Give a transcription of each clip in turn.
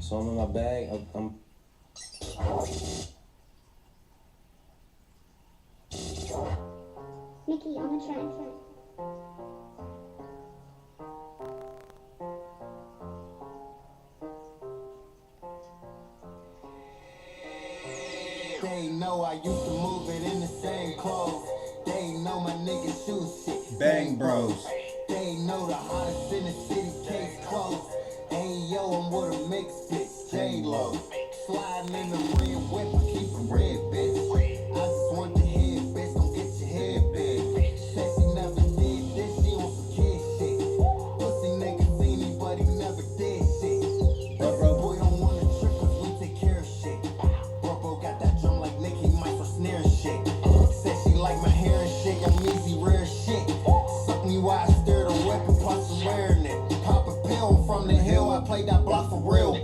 So I'm in my bag. I'm Nikki on the track. They know I used to move it in the same clothes. They know my niggas shoot shit. Bang Bros. They know the hottest in the city, case closed. Hey yo, I'm with a mix bitch, J-Lo. Sliding in the red whip, I keep a red bitch. I just want the head bitch, don't get your head big. Said she never did this, she on some kid shit. Pussy nigga seen me, but he never did shit. Boy don't wanna trip cause we take care of shit. Bro got that drum like Nicki, mic for snare and shit. Said she like my hair and shit, I'm easy, rare shit. Suck me while I stir the whip and plus some wearing it. Pop a pill from the hill, I played that block for real.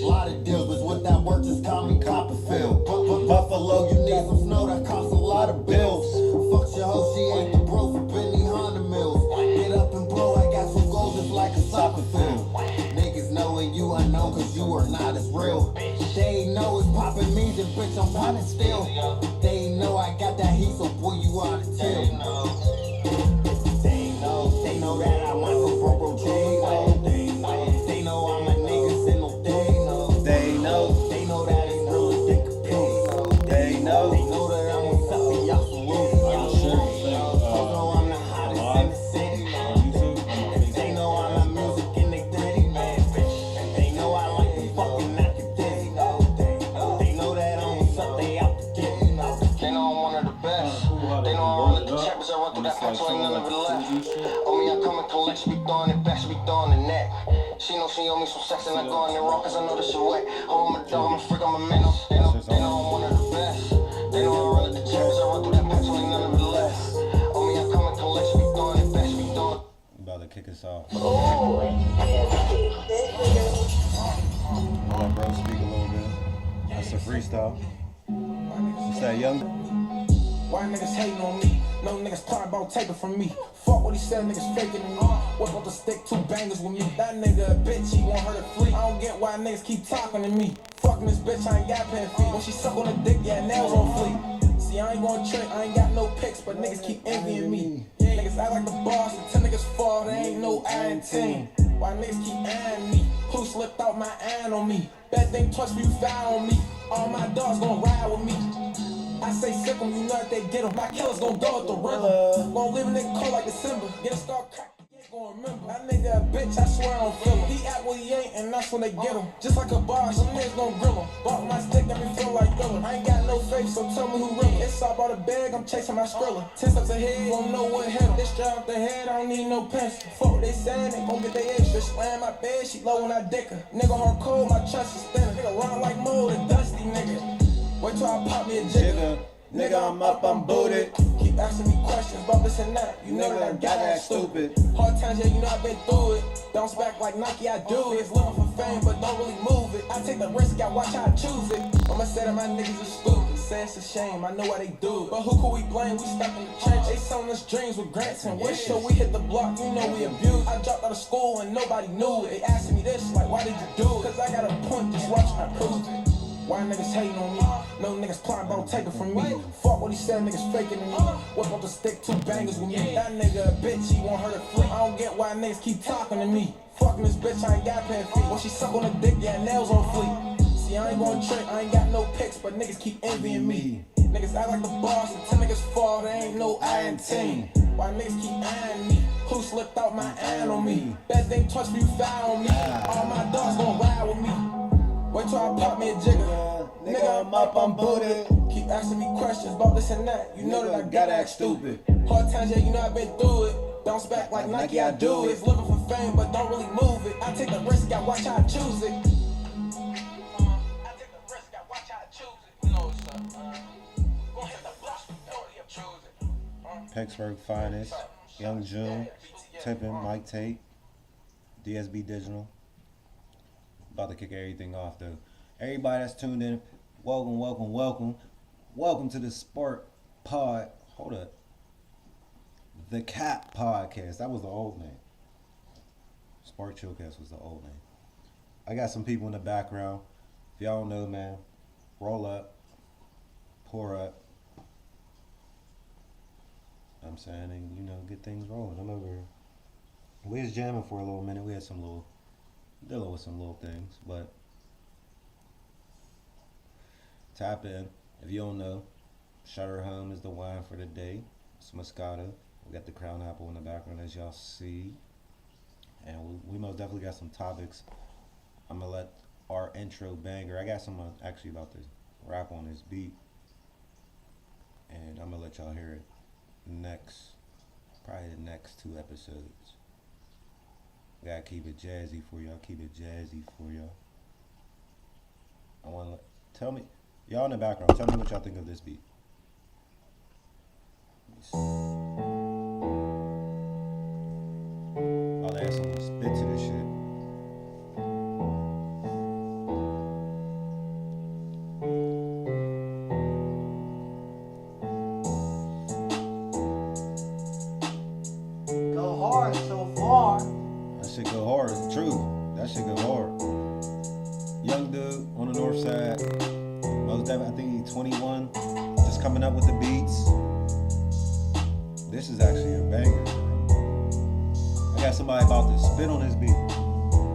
Lot of deals, but with that work, just call me Copperfield. Buffalo, you need some snow, that costs a lot of bills. Fuck your hoe, she ain't the bro for Benny Honda Mills. Get up and blow, I got some goals, it's like a soccer field. Niggas knowing you unknown, cause you are not as real. They know it's poppin' music, bitch, I'm poppin' still. They know I got that heat, so boy, you oughta chill. They know that I went for bro J-Lo. They know I'm a nigga, send no they know. They know that it's real as they could pay. They know that I'm on something, y'all some rules. Know I'm the hottest in the city. They know I love music and they dirty, man. They know I like the fucking academic. They know that I'm on something out the gate. They know I'm one of the best. They know I run at the chapters, I run through that patch, ain't none of it left. Oh me, I come and collect, she be throwing it back, she be throwing the neck. She know she owe me some sex and I go in there raw cause I know this shit wet. Oh, I'm a dog, I'm a freak, I'm a minnow. They know I'm one of the best. They know I run at the chapters, I run through that patch, ain't none of it left. Oh me, I come and collect, she be throwing it back, she be throwing. I'm about to kick us off. Oh, I'll let bro speak a little bit. That's a freestyle. It's that young. Why niggas hating on me? No niggas talking about taking from me. Fuck what he said, niggas faking me. Whip up the stick, 2 bangers with me. That nigga a bitch, he want her to flee. I don't get why niggas keep talking to me. Fucking this bitch, I ain't got pen feet. When she suck on the dick, yeah, nails on fleek. See, I ain't gonna trick, I ain't got no pics, but niggas keep envying me. Niggas act like the boss, and 10 niggas fall, there ain't no iron team. Why niggas keep eyeing me? Who slipped out my iron on me? Bad thing touch me, you foul on me. All my dogs gon' ride with me. I say sick 'em, you know that they get 'em. My killers gon' go with the rhythm. Gon' live a nigga cold like December. Get a star crack, you ain't gon' remember. That nigga a bitch, I swear I don't feel him. He act what he ain't, and that's when they get him. Just like a bar, some niggas gon' grill him. Bought my stick, got me feel like Thriller. I ain't got no faith, so tell me who real. It's all about a bag, I'm chasing my Skrilla. 10 steps ahead, won't know what hit him. This straight off the head, I don't need no pencil. Fuck what they saying, they gon' get their extra. Slam my bed, she low when I dick her. Nigga hard cold, my chest is thinner. Nigga run like mold, a dusty nigga. Wait till I pop me a jigger. Nigga, I'm up, I'm booted. Keep asking me questions about this and that. You know that I got that stupid. Hard times, yeah, you know I've been through it. Bounce back like Nike, I do it. It's living for fame, but don't really move it. I take the risk, I watch how I choose it. I'ma say that my niggas are stupid. Say it's a shame, I know why they do it. But who could we blame? We stuck in the trench. They selling us dreams with grants and wishes. So we hit the block, you know we abused. I dropped out of school and nobody knew it. They asking me this, like, why did you do it? Cause I got a point, just watch I prove it. Why niggas hating on me? No niggas plotting about taking from me. Fuck what he said, niggas faking to me. Whip up the stick, 2 bangers with me. That nigga a bitch, he want her to flee. I don't get why niggas keep talking to me. Fucking this bitch, I ain't got pen feet. When she suck on the dick, yeah, nails on fleek. See, I ain't gonna trick, I ain't got no pics, but niggas keep envying me. Niggas act like the boss, and 10 niggas fall, there ain't no iron team. Why niggas keep eyeing me? Who slipped out my iron on me? Bad thing touch me, you foul on me. All my dogs gon' ride with me. Wait till I pop me a jigger. Nigga, I'm up, I'm booted. Keep asking me questions about this and that. You know that I gotta act stupid. Hard times, yeah, you know I've been through it. Bounce back like Nike, I do it. It's living for fame, but don't really move it. I take the risk, I watch how I choose it. I take the risk, I watch how I choose it. You know what's up, Gonna hit the block, you choose it. Pittsburgh finest, Young June, Tippin, Mike Tate, DSB Digital. About to kick everything off though. Everybody that's tuned in, welcome, welcome, welcome. Welcome to the Sport Pod. Hold up. TheCapPodcast. That was the old name. Sport Chillcast was the old name. I got some people in the background. If y'all don't know, man, roll up, pour up. I'm saying, and get things rolling. I'm over here. We was jamming for a little minute. We had some little dealing with some little things, but tap in. If you don't know, Shutter Home is the wine for the day. It's Moscato. We got the Crown Apple in the background, as y'all see, and we most definitely got some topics. I'm gonna let our intro banger. I got someone actually about to rap on this beat, and I'm gonna let y'all hear it probably the next 2 episodes. Gotta keep it jazzy for y'all. Keep it jazzy for y'all. I wanna tell me, y'all in the background. Tell me what y'all think of this beat. Let me see. I'll add some spit to this shit. Go hard so far. That shit go hard. It's true. That shit go hard. Young dude on the north side. Most definitely, I think he's 21. Just coming up with the beats. This is actually a banger. I got somebody about to spit on this beat.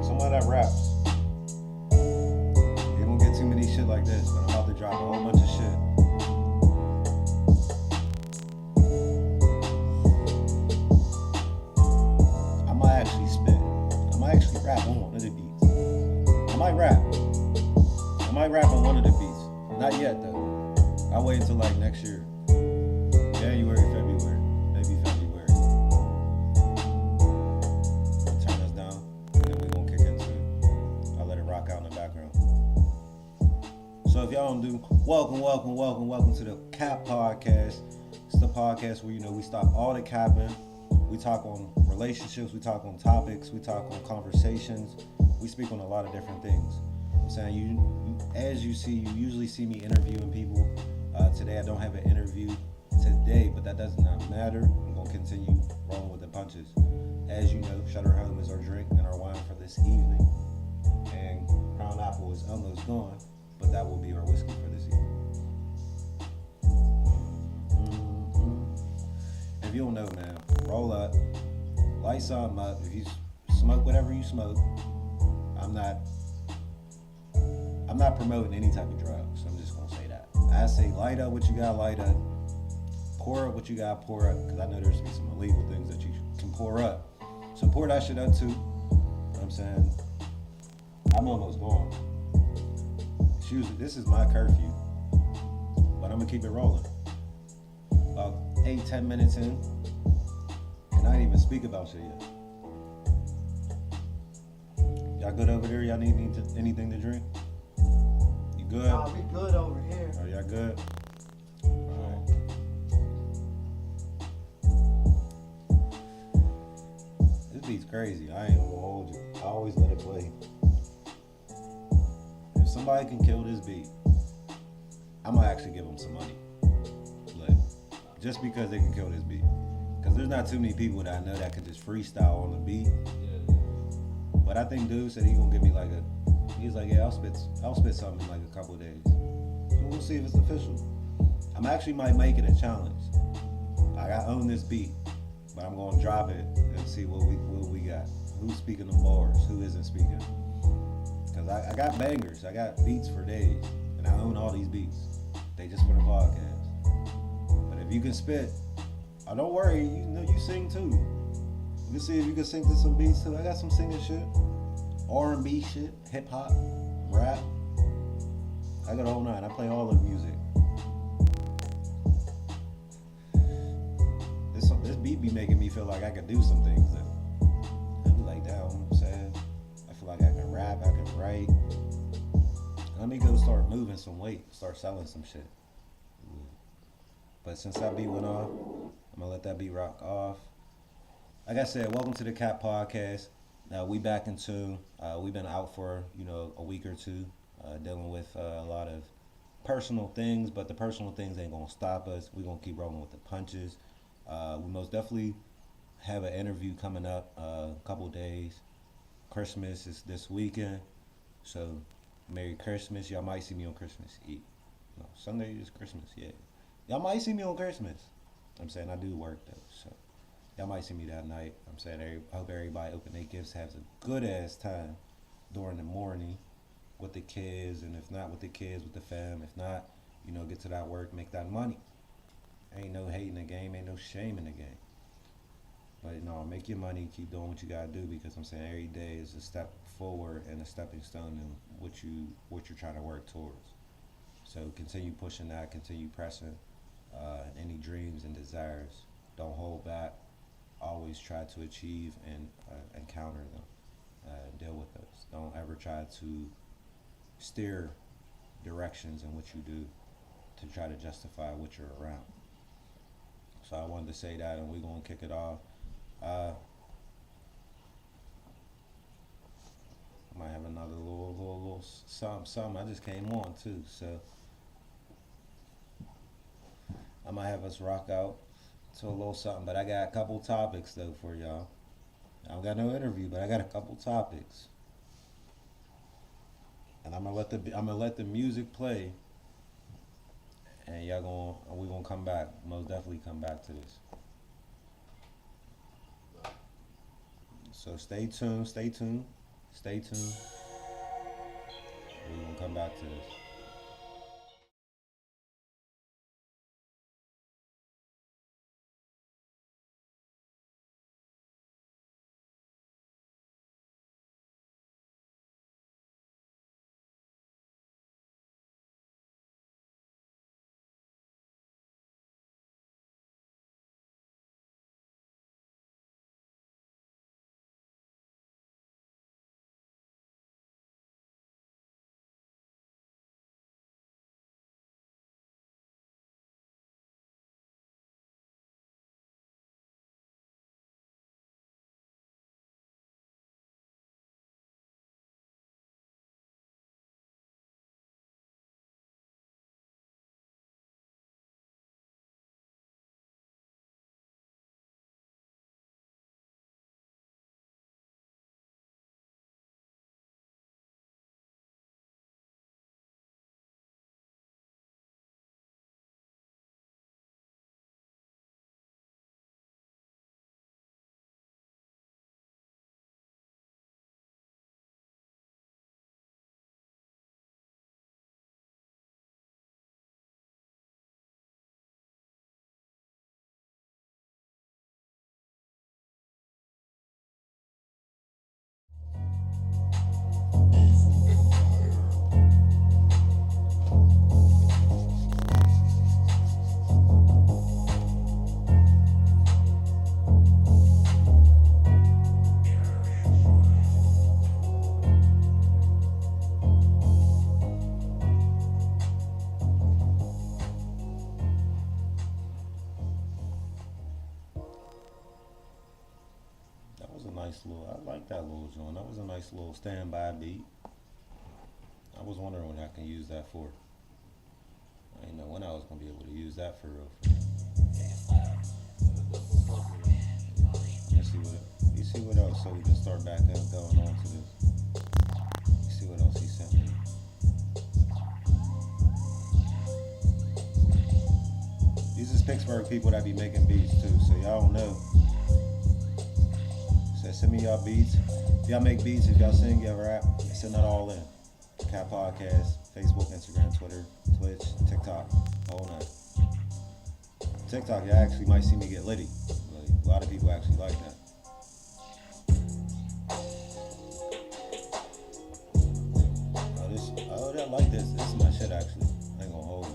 Somebody that raps. You don't get too many shit like this, but I'm about to drop a whole bunch of shit. I might actually spit. I might actually rap on one of the beats. I might rap on one of the beats. Not yet though. I'll wait until like next year. January, February. Maybe February. Turn us down. And then we're gonna kick into it. I'll let it rock out in the background. So if y'all don't do, welcome to the Cap Podcast. It's the podcast where we stop all the capping. We talk on relationships, we talk on topics, we talk on conversations. We speak on a lot of different things. I'm saying as you usually see me interviewing people. Today I don't have an interview today, but that does not matter. I'm gonna continue rolling with the punches. As you know, Shutter Home is our drink and our wine for this evening. And Crown Apple is almost gone, but that will be our whiskey for this evening. If you don't know, man, roll up, light something up. If you smoke whatever you smoke, I'm not promoting any type of drugs. I'm just gonna say that. I say light up what you gotta light up, pour up what you gotta pour up, because I know there's some illegal things that you can pour up. So pour that shit up too. You know what I'm saying? I'm almost gone. This is my curfew, but I'm gonna keep it rolling. About 8-10 minutes in, and I didn't even speak about shit yet. Y'all good over there? Y'all need anything to drink? You good? Nah, we good over here. Are y'all good? Alright. This beat's crazy. I ain't gonna hold you. I always let it play. If somebody can kill this beat, I'm gonna actually give them some money. Like, just because they can kill this beat. Because there's not too many people that I know that can just freestyle on the beat. But I think dude said he gonna give me he's like, yeah, I'll spit something in like a couple of days. So we'll see if it's official. I'm actually might make it a challenge. Like, I own this beat, but I'm gonna drop it and see what we got. Who's speaking the bars? Who isn't speaking? Because I got bangers. I got beats for days, and I own all these beats. They just for the podcast. But if you can spit, don't worry. You sing too. You can see if you can sing to some beats too. I got some singing shit, R&B shit, hip hop, rap. I got a whole nine. I play all the music. This beat be making me feel like I can do some things that I be like, damn, you know what I'm saying? I feel like I can rap, I can write. Let me go start moving some weight, start selling some shit. But since that beat went off, I'm gonna let that beat rock off. Like I said, welcome to the Cap Podcast. Now we back in tune. We've been out for a week or two, dealing with a lot of personal things, but the personal things ain't gonna stop us. We're gonna keep rolling with the punches. We most definitely have an interview coming up a couple days. Christmas is this weekend, So, Merry Christmas. Y'all might see me on Christmas Eve. No, Sunday is Christmas, yeah. Y'all might see me on Christmas. I'm saying I do work though, so y'all might see me that night. I'm saying I hope everybody open their gifts, has a good ass time during the morning with the kids, and if not with the kids, with the fam. If not, get to that work, make that money. Ain't no hate in the game, ain't no shame in the game. But no, make your money, keep doing what you gotta do, because I'm saying every day is a step forward and a stepping stone in what you're trying to work towards. So continue pushing that, continue pressing. Any dreams and desires, don't hold back. Always try to achieve and encounter them. Deal with those. Don't ever try to steer directions in what you do to try to justify what you're around. So I wanted to say that, and we're gonna kick it off. I might have another little something. I just came on too, so I might have us rock out to a little something. But I got a couple topics though for y'all. I don't got no interview, but I got a couple topics, and I'm gonna let the music play, and we gonna come back. Most definitely come back to this. So stay tuned. We gonna come back to this. I like that little joint. That was a nice little standby beat. I was wondering what I can use that for. I didn't know when I was gonna be able to use that for real. Let's see what else, so we can start back up going on to this. Let's see what else he sent me. These is Pittsburgh people that be making beats too, so y'all don't know. Send me y'all beats. If y'all make beats, if y'all sing, y'all rap, send that all in. Cat Podcast, Facebook, Instagram, Twitter, Twitch, TikTok, all night. TikTok, y'all actually might see me get litty. Like, a lot of people actually like that. I like this. This is my shit actually. I ain't gonna hold you.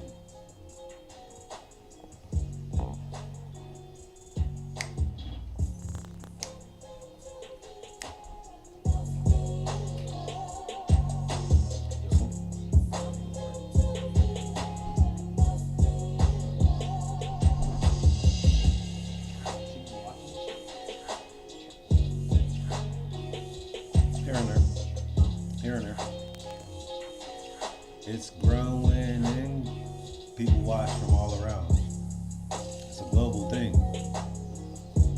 It's growing and people watch from all around. It's a global thing.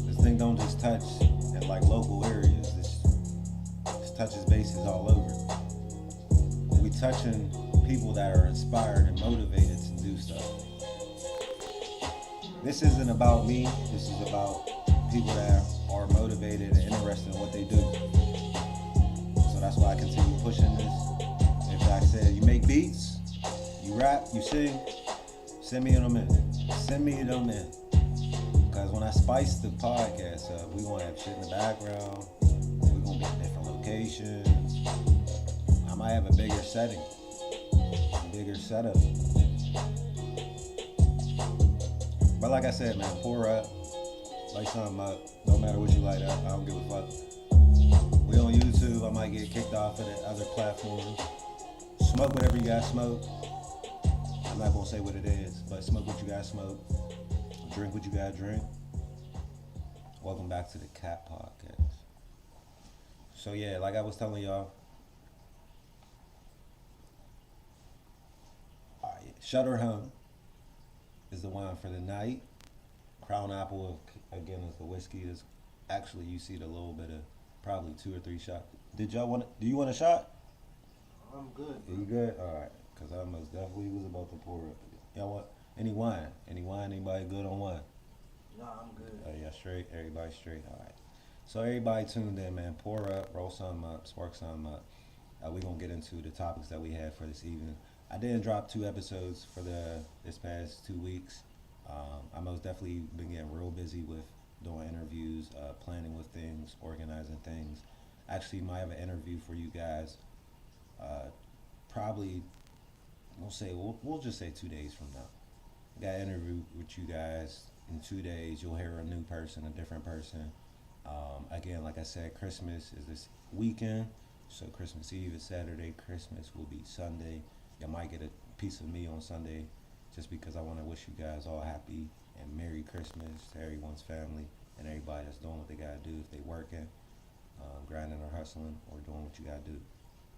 This thing don't just touch in like local areas. This touches bases all over. touching people that are inspired and motivated to do stuff. This isn't about me. This is about people that are motivated and interested in what they do. So that's why I continue pushing this. If I said you make beats, you rap, you sing, send me them in. Send me them in. Because when I spice the podcast up, we gonna have shit in the background. We're gonna be in different locations. I might have a bigger setting, a bigger setup. But like I said, man, pour up, light something up. No matter what you light up, I don't give a fuck. We on YouTube. I might get kicked off of the other platforms. Smoke whatever you guys smoke. I'm not gonna say what it is, but smoke what you guys smoke. Drink what you gotta drink. Welcome back to the Cap Podcast. So yeah, like I was telling y'all, Shutter Home is the wine for the night. Crown Apple again is the whiskey. Is actually you see the little bit of probably 2 or 3 shots. Do you want a shot? I'm good. You good? All right. Cause I most definitely was about to pour up. Y'all want any wine? Any wine? Anybody good on wine? Nah, I'm good. Yeah, straight. Everybody straight. All right. So everybody tuned in, man. Pour up, roll something up, spark something up. We're gonna get into the topics that we had for this evening. I didn't drop 2 episodes for this past 2 weeks. I most definitely been getting real busy with doing interviews, planning with things, organizing things. Actually, might have an interview for you guys. Probably, we'll just say 2 days from now. Got an interview with you guys in 2 days. You'll hear a new person, a different person. Again, like I said, Christmas is this weekend. So Christmas Eve is Saturday. Christmas will be Sunday. You might get a piece of me on Sunday just because I want to wish you guys all happy and Merry Christmas to everyone's family and everybody that's doing what they got to do. If they working, grinding or hustling or doing what you got to do.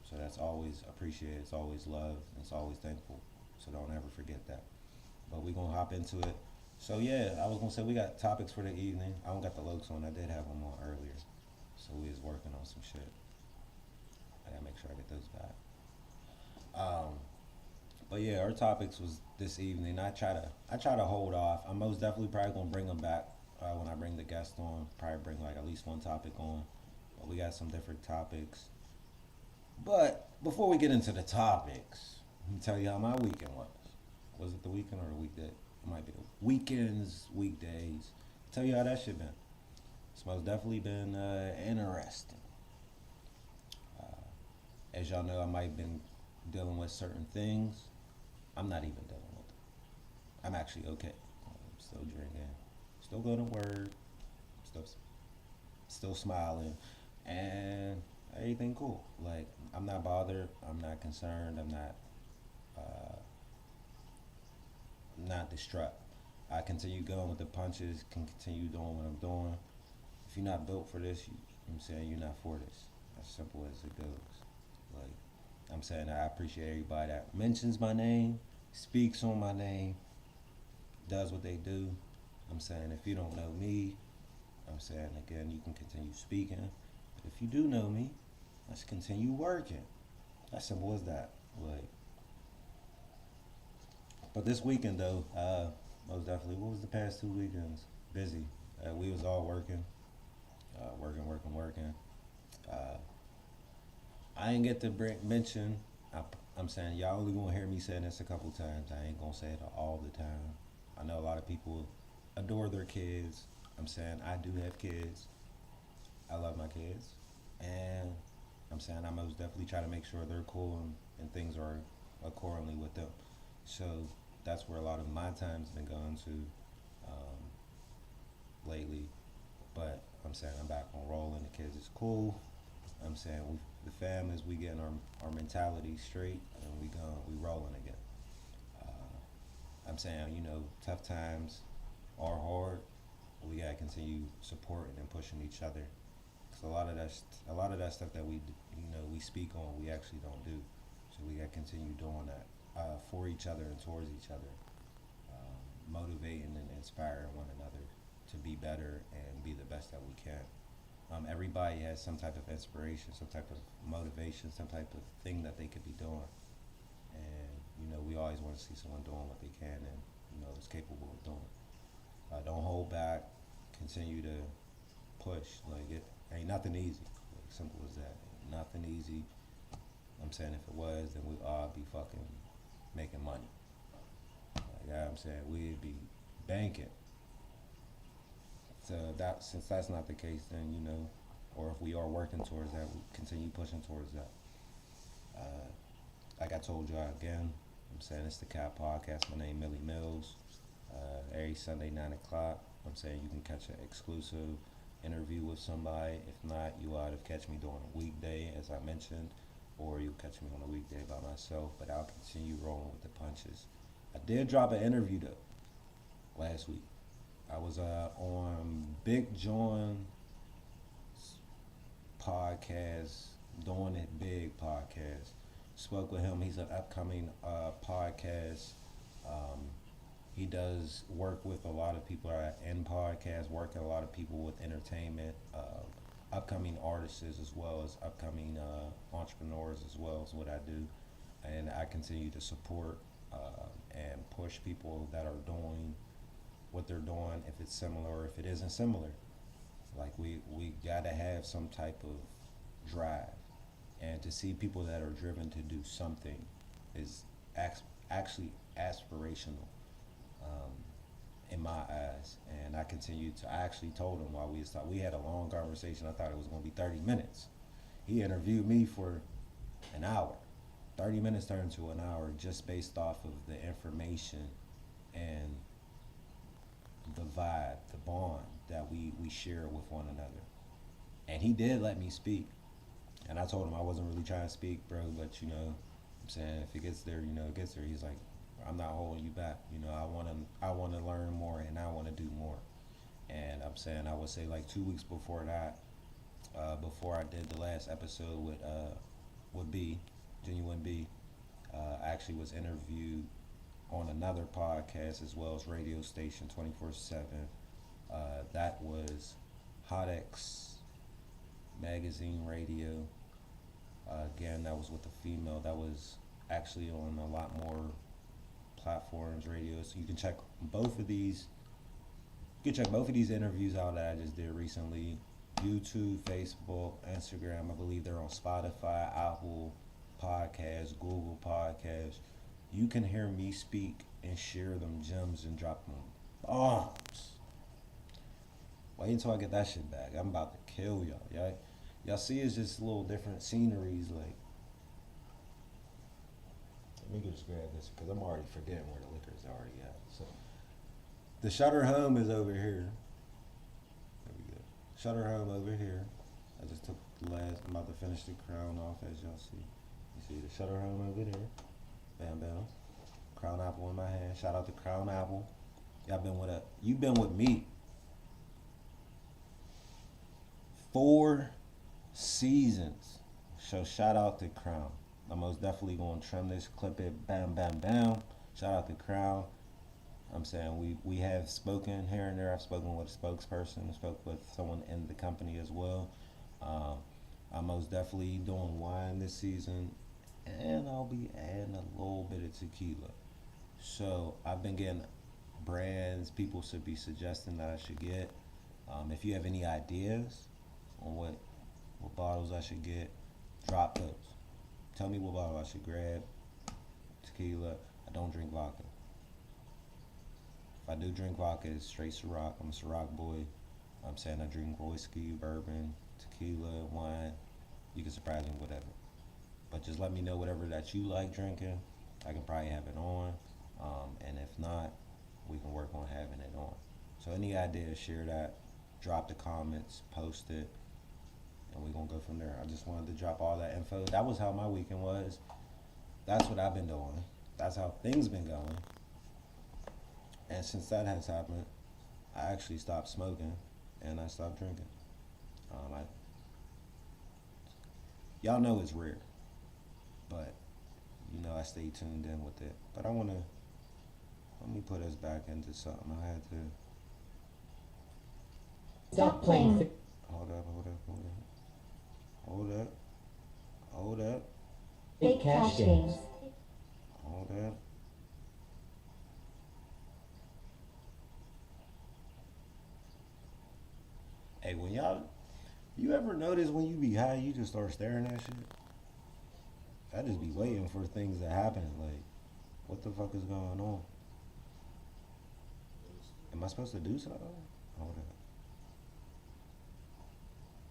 So that's always appreciated. It's always loved. And it's always thankful. So don't ever forget that. But we're going to hop into it. So yeah, I was going to say we got topics for the evening. I don't got the looks on. I did have them on earlier. So we was working on some shit. I got to make sure I get those back. But yeah, our topics was this evening. I try to hold off. I'm most definitely probably gonna bring them back when I bring the guest on. Probably bring like at least one topic on. But we got some different topics. But before we get into the topics, let me tell you how my weekend was. Was it the weekend or the weekday? It might be the weekends, weekdays. Tell you how that shit been. It's most definitely been interesting. As y'all know, I might have been dealing with certain things. I'm not even dealing with them. I'm actually okay. I'm still drinking, still going to work, still smiling, and everything cool. Like, I'm not bothered. I'm not concerned. I'm not distraught. I continue going with the punches. Can continue doing what I'm doing. If you're not built for this, I'm saying you're not for this. As simple as it goes. Like, I'm saying I appreciate everybody that mentions my name, speaks on my name, does what they do. I'm saying if you don't know me, I'm saying again, you can continue speaking. But if you do know me, let's continue working. As simple as that. Like, but this weekend though, most definitely, what was the past 2 weekends? Busy. We was all working. Working. I ain't get to mention, I'm saying y'all only gonna hear me saying this a couple times. I ain't gonna say it all the time. I know a lot of people adore their kids. I'm saying I do have kids. I love my kids. And I'm saying I most definitely try to make sure they're cool and things are accordingly with them. So that's where a lot of my time's been going to lately. But I'm saying I'm back on rolling. The kids is cool. I'm saying the families, we getting our mentality straight and we rolling again. I'm saying, tough times are hard, but we gotta continue supporting and pushing each other. Cause a lot of that stuff that we speak on, we actually don't do. So we gotta continue doing that for each other and towards each other, motivating and inspiring one another to be better and be the best that we can. Everybody has some type of inspiration, some type of motivation, some type of thing that they could be doing. we always want to see someone doing what they can and, is capable of doing. Don't hold back. Continue to push. Like, it ain't nothing easy. Like, simple as that. Ain't nothing easy. I'm saying if it was, then we'd all be fucking making money. Like, I'm saying we'd be banking. So since that's not the case, then, or if we are working towards that, we continue pushing towards that. Like I told y'all again, I'm saying it's the Cap Podcast. My name Millie Mills. Every Sunday 9 o'clock. I'm saying you can catch an exclusive interview with somebody. If not, you either catch me during a weekday, as I mentioned, or you'll catch me on a weekday by myself. But I'll continue rolling with the punches. I did drop an interview though last week. I was on Big John's podcast, Doing It Big podcast. Spoke with him. He's an upcoming podcast. He does work with a lot of people in podcasts, working a lot of people with entertainment, upcoming artists as well as upcoming entrepreneurs as well as what I do. And I continue to support and push people that are doing what they're doing, if it's similar or if it isn't similar. Like, we gotta have some type of drive. And to see people that are driven to do something is actually aspirational. In my eyes. And I actually told him while we had a long conversation. I thought it was going to be 30 minutes. He interviewed me for an hour. 30 minutes turned to an hour just based off of the information and the vibe, the bond that we share with one another. And he did let me speak. And I told him I wasn't really trying to speak, bro, but I'm saying if it gets there, it gets there. He's like, I'm not holding you back. I want to learn more and I want to do more. And I'm saying I would say like 2 weeks before that, before I did the last episode with B, Genuine B, I actually was interviewed on another podcast as well as radio station 24/7. That was Hot X Magazine Radio. Again, that was with a female. That was actually on a lot more platforms, radio. So you can check both of these. You can check both of these interviews out that I just did recently. YouTube, Facebook, Instagram. I believe they're on Spotify, Apple Podcasts, Google Podcasts. You can hear me speak and share them gems and drop them bombs. Wait until I get that shit back. I'm about to kill y'all. Y'all see it's just little different sceneries. Like, let me just grab this because I'm already forgetting where the liquor is already at. So the Shutter Home is over here. There we go. Shutter Home over here. I just took the last. I'm about to finish the crown off, as y'all see. You see the Shutter Home over there. Bam bam. Crown Apple in my hand. Shout out to Crown Apple. You've been with me 4 seasons. So shout out to Crown. I'm most definitely gonna trim this, clip it, bam bam bam. Shout out to Crown. I'm saying we have spoken here and there. I've spoken with a spokesperson, spoke with someone in the company as well. I'm most definitely doing wine this season, and I'll be adding a little bit of tequila. So I've been getting brands people should be suggesting that I should get. If you have any ideas on what bottles I should get, drop those. Tell me what bottle I should grab. Tequila. I don't drink vodka. If I do drink vodka, it's straight Ciroc. I'm a Ciroc boy. I'm saying I drink whiskey, bourbon, tequila, wine. You can surprise me, whatever. But just let me know whatever that you like drinking. I can probably have it on. And if not, we can work on having it on. So any ideas, share that. Drop the comments, post it, and we're going to go from there. I just wanted to drop all that info. That was how my weekend was. That's what I've been doing. That's how things been going. And since that has happened, I actually stopped smoking and I stopped drinking. Y'all know it's rare, but I stay tuned in with it. But let me put us back into something. I had to. Stop playing. Hold up. Fake cash games. Hold up. You ever notice when you be high, you just start staring at shit? I just be waiting for things to happen. Like, what the fuck is going on? Am I supposed to do something? Hold up.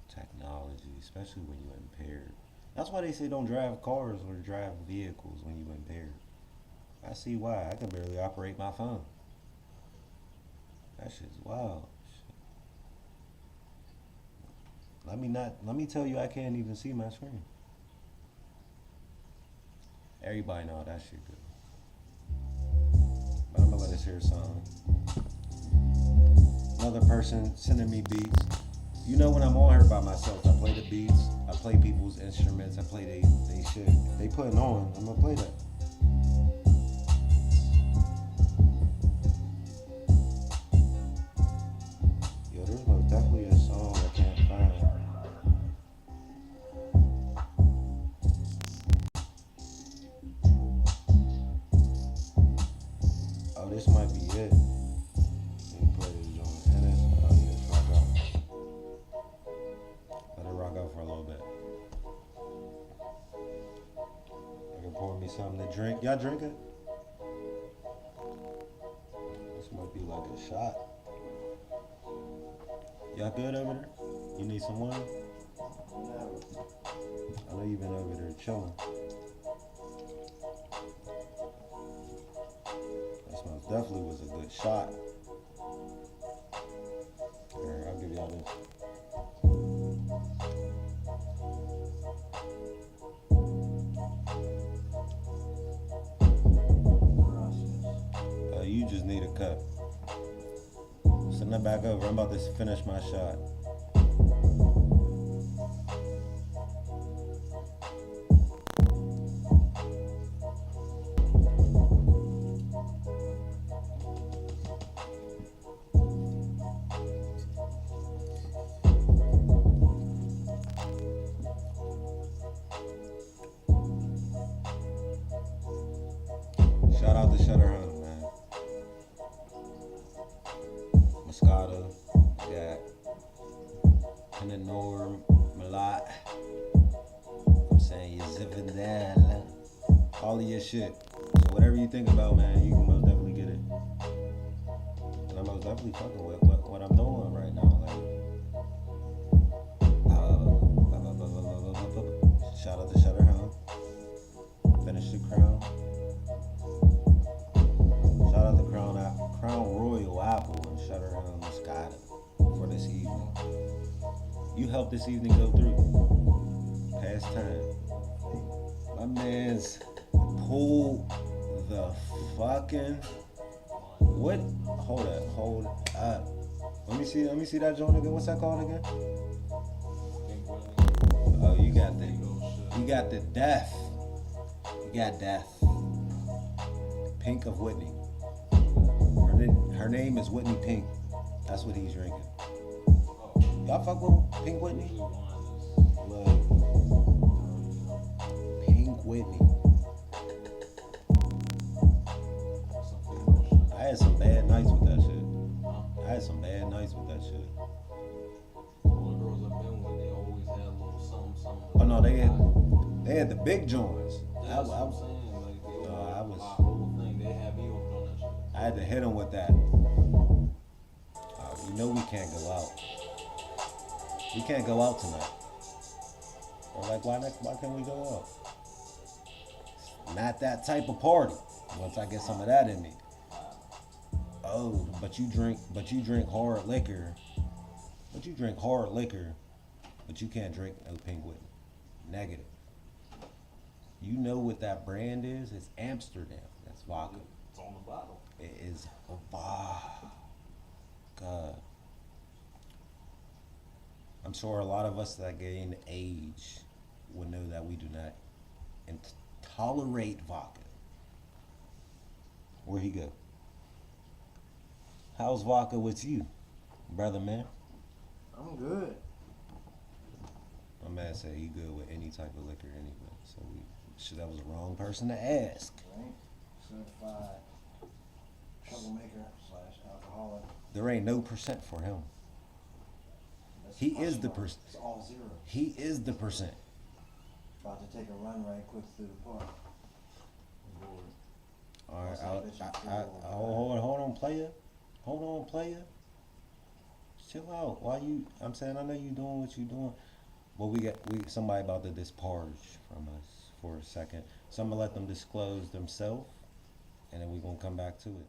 Technology, especially when you're impaired. That's why they say don't drive cars or drive vehicles when you're impaired. I see why. I can barely operate my phone. That shit's wild. Let me tell you, I can't even see my screen. Everybody know that shit good. But I'm gonna let us hear a song. Another person sending me beats. You know when I'm on here by myself, I play the beats, I play people's instruments, I play they shit. If they putting on, I'm gonna play that. Yo, there's most definitely a song I can't find. Oh, this might be it. Let me play this joint. And it's, oh yeah, it's rock out. Let it rock out for a little bit. I can pour me something to drink. Y'all drinking? This might be like a shot. Y'all good over there? You need some wine? I know you've been over there chilling. This most definitely was a good shot. Alright, I'll give y'all this. You just need a cup. Send that back over. I'm about to finish my shot. Shout out to Shutter Home, man. Moscato, got Pinot Malot. I'm saying your Zinfandel, all of your shit. So whatever you think about, man, you can most definitely get it. And I'm most definitely fucking with what I'm doing right now. Like, shout out to Shutter Home. Finish the Crown. Shout out to Crown Royal Apple and Shutter Home Moscato for this evening. You helped this evening go through. Past time. My man's pulled the fucking what? Hold up. Let me see that joint again. What's that called again? Oh, you got the death. You got death. Pink of Whitney. Her name is Whitney Pink. That's what he's drinking. Y'all fuck with Pink Whitney? Look. Pink Whitney. I had some bad nights with that shit. Oh no, they had the big joints. I had to hit him with that. You know we can't go out. We can't go out tonight. Or like, why can't we go out? It's not that type of party. Once I get some of that in me. Oh, but you drink hard liquor. But you can't drink no Pink Whitney. Negative. You know what that brand is? It's Amsterdam. That's vodka. It's on the bottle. It is vodka. I'm sure a lot of us that gain age would know that we do not tolerate vodka. Where he go? How's vodka with you, brother man? I'm good. My man said he good with any type of liquor anyway. So that was the wrong person to ask. Right? Certified troublemaker / alcoholic. There ain't no percent for him. That's He is the person. It's all zero. He is the percent. About to take a run right quick through the park. All right, hold on, player. Hold on, player. Chill out. Why you? I'm saying I know you doing what you doing, but we somebody about to disparage from us for a second. So I'm gonna let them disclose themselves, and then we gonna come back to it.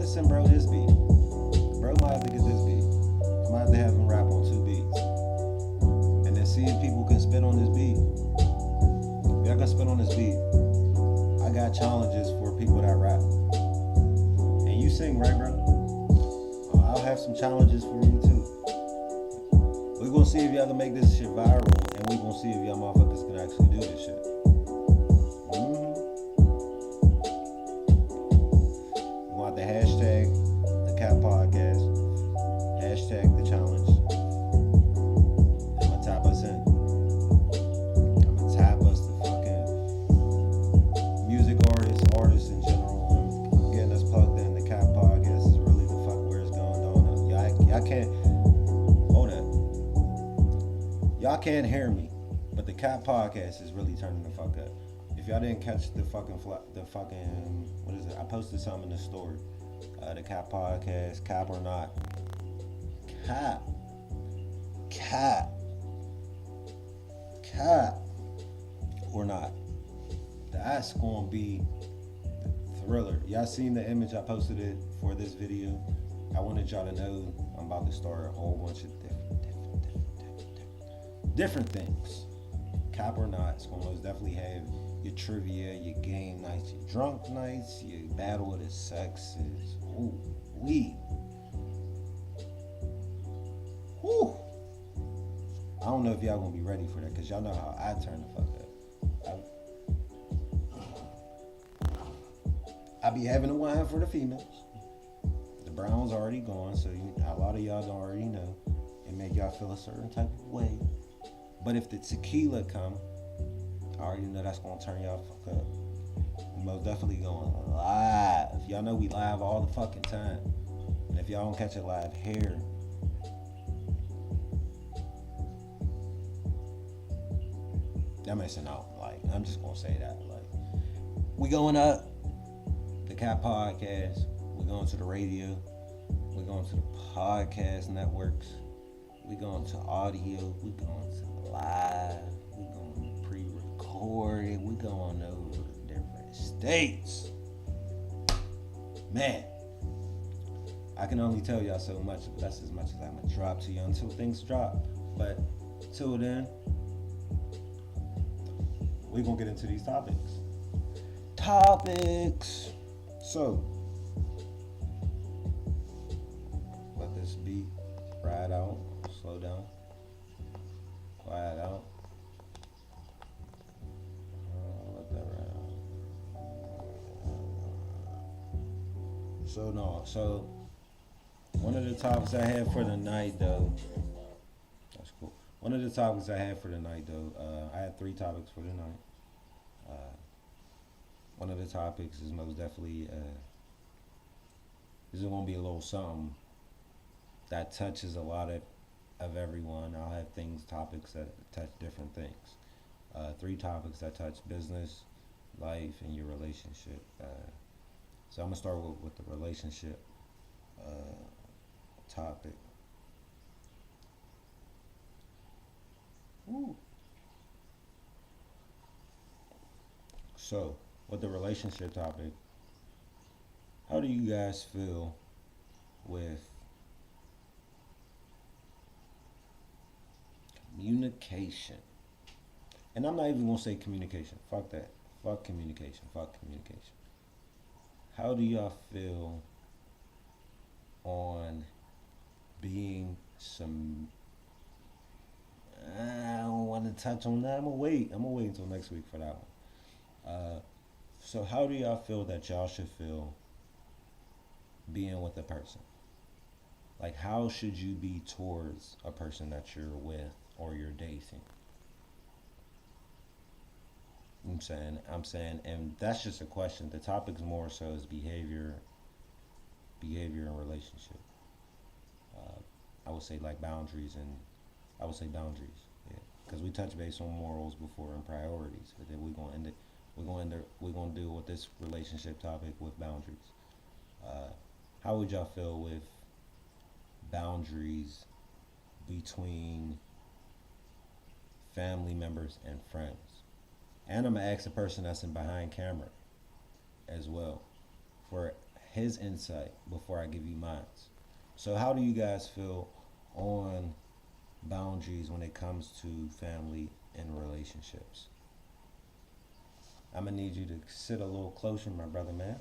Send bro his beat. Bro might have to get this beat. I might have to have him rap on 2 beats. And then see if people can spit on this beat. If y'all can spit on this beat, I got challenges for people that rap. And you sing, right, bro? I'll have some challenges for you too. We're gonna see if y'all can make this shit viral, and we're gonna see if y'all motherfuckers can actually do this shit. You want the hashtag TheCapPodcast, hashtag the challenge. I'ma tap us in. I'ma tap us the fucking music artists in general. I'm getting us plugged in. The Cap Podcast is really the fuck where it's going on. Y'all can't hold up. Y'all can't hear me, but the Cap Podcast is really turning the fuck up. If y'all didn't catch the fucking what is it? I posted something in the story. The Cap Podcast, cap or not, cap or not. That's gonna be the thriller. Y'all seen the image I posted it for this video? I wanted y'all to know I'm about to start a whole bunch of different things. Cap or not, it's gonna most definitely have your trivia, your game nights, your drunk nights, your battle of the sexes. Ooh, wee. Whew. I don't know if y'all gonna be ready for that, cause y'all know how I turn the fuck up. I be having a wine for the females. The brown's already gone, so a lot of y'all don't already know. It make y'all feel a certain type of way. But if the tequila come, I already know that's gonna turn y'all fuck up. We most definitely going live. Y'all know we live all the fucking time. And if y'all don't catch it live here, y'all missing out. Like, I'm just gonna say that. Like, we going up. The Cap Podcast. We're going to the radio. We're going to the podcast networks. We're going to audio. We're going to live. We're going to pre-recorded. We're going over to different states. Man, I can only tell y'all so much, but that's as much as I'm going to drop to you until things drop. But till then, we're going to get into these topics. So, let this beat ride out, slow down, quiet out. Let that ride out. So one of the topics I had for the night though, that's cool. One of the topics I had for the night though, I had 3 topics for the night. One of the topics is most definitely, this is going to be a little something that touches a lot of everyone. I'll have topics that touch different things. 3 topics that touch business, life, and your relationship. So I'm going to start with the relationship topic. Woo. So, with the relationship topic, how do you guys feel with communication? And I'm not even going to say communication. Fuck that. Fuck communication. How do y'all feel on being some... I don't want to touch on that. I'm going to wait until next week for that one. So how do y'all feel that y'all should feel being with a person? Like, how should you be towards a person that you're with or you're dating? I'm saying, and that's just a question. The topic's more so is behavior and relationship. I would say like boundaries, yeah. Because we touched base on morals before and priorities, but then we're gonna deal with this relationship topic with boundaries. How would y'all feel with boundaries between family members and friends? And I'm gonna ask the person that's in behind camera as well for his insight before I give you mine. So how do you guys feel on boundaries when it comes to family and relationships? I'm gonna need you to sit a little closer, my brother, man.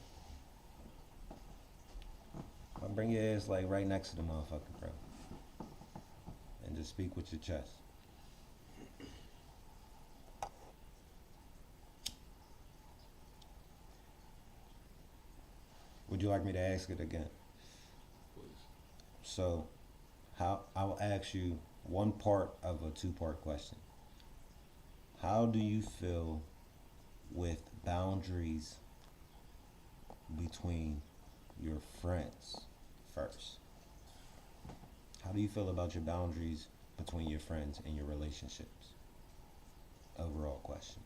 I'll bring your ass like right next to the motherfucker, bro. And just speak with your chest. Would you like me to ask it again? Please. So, how I will ask you one part of a two-part question. How do you feel with boundaries between your friends first? How do you feel about your boundaries between your friends and your relationships? Overall question.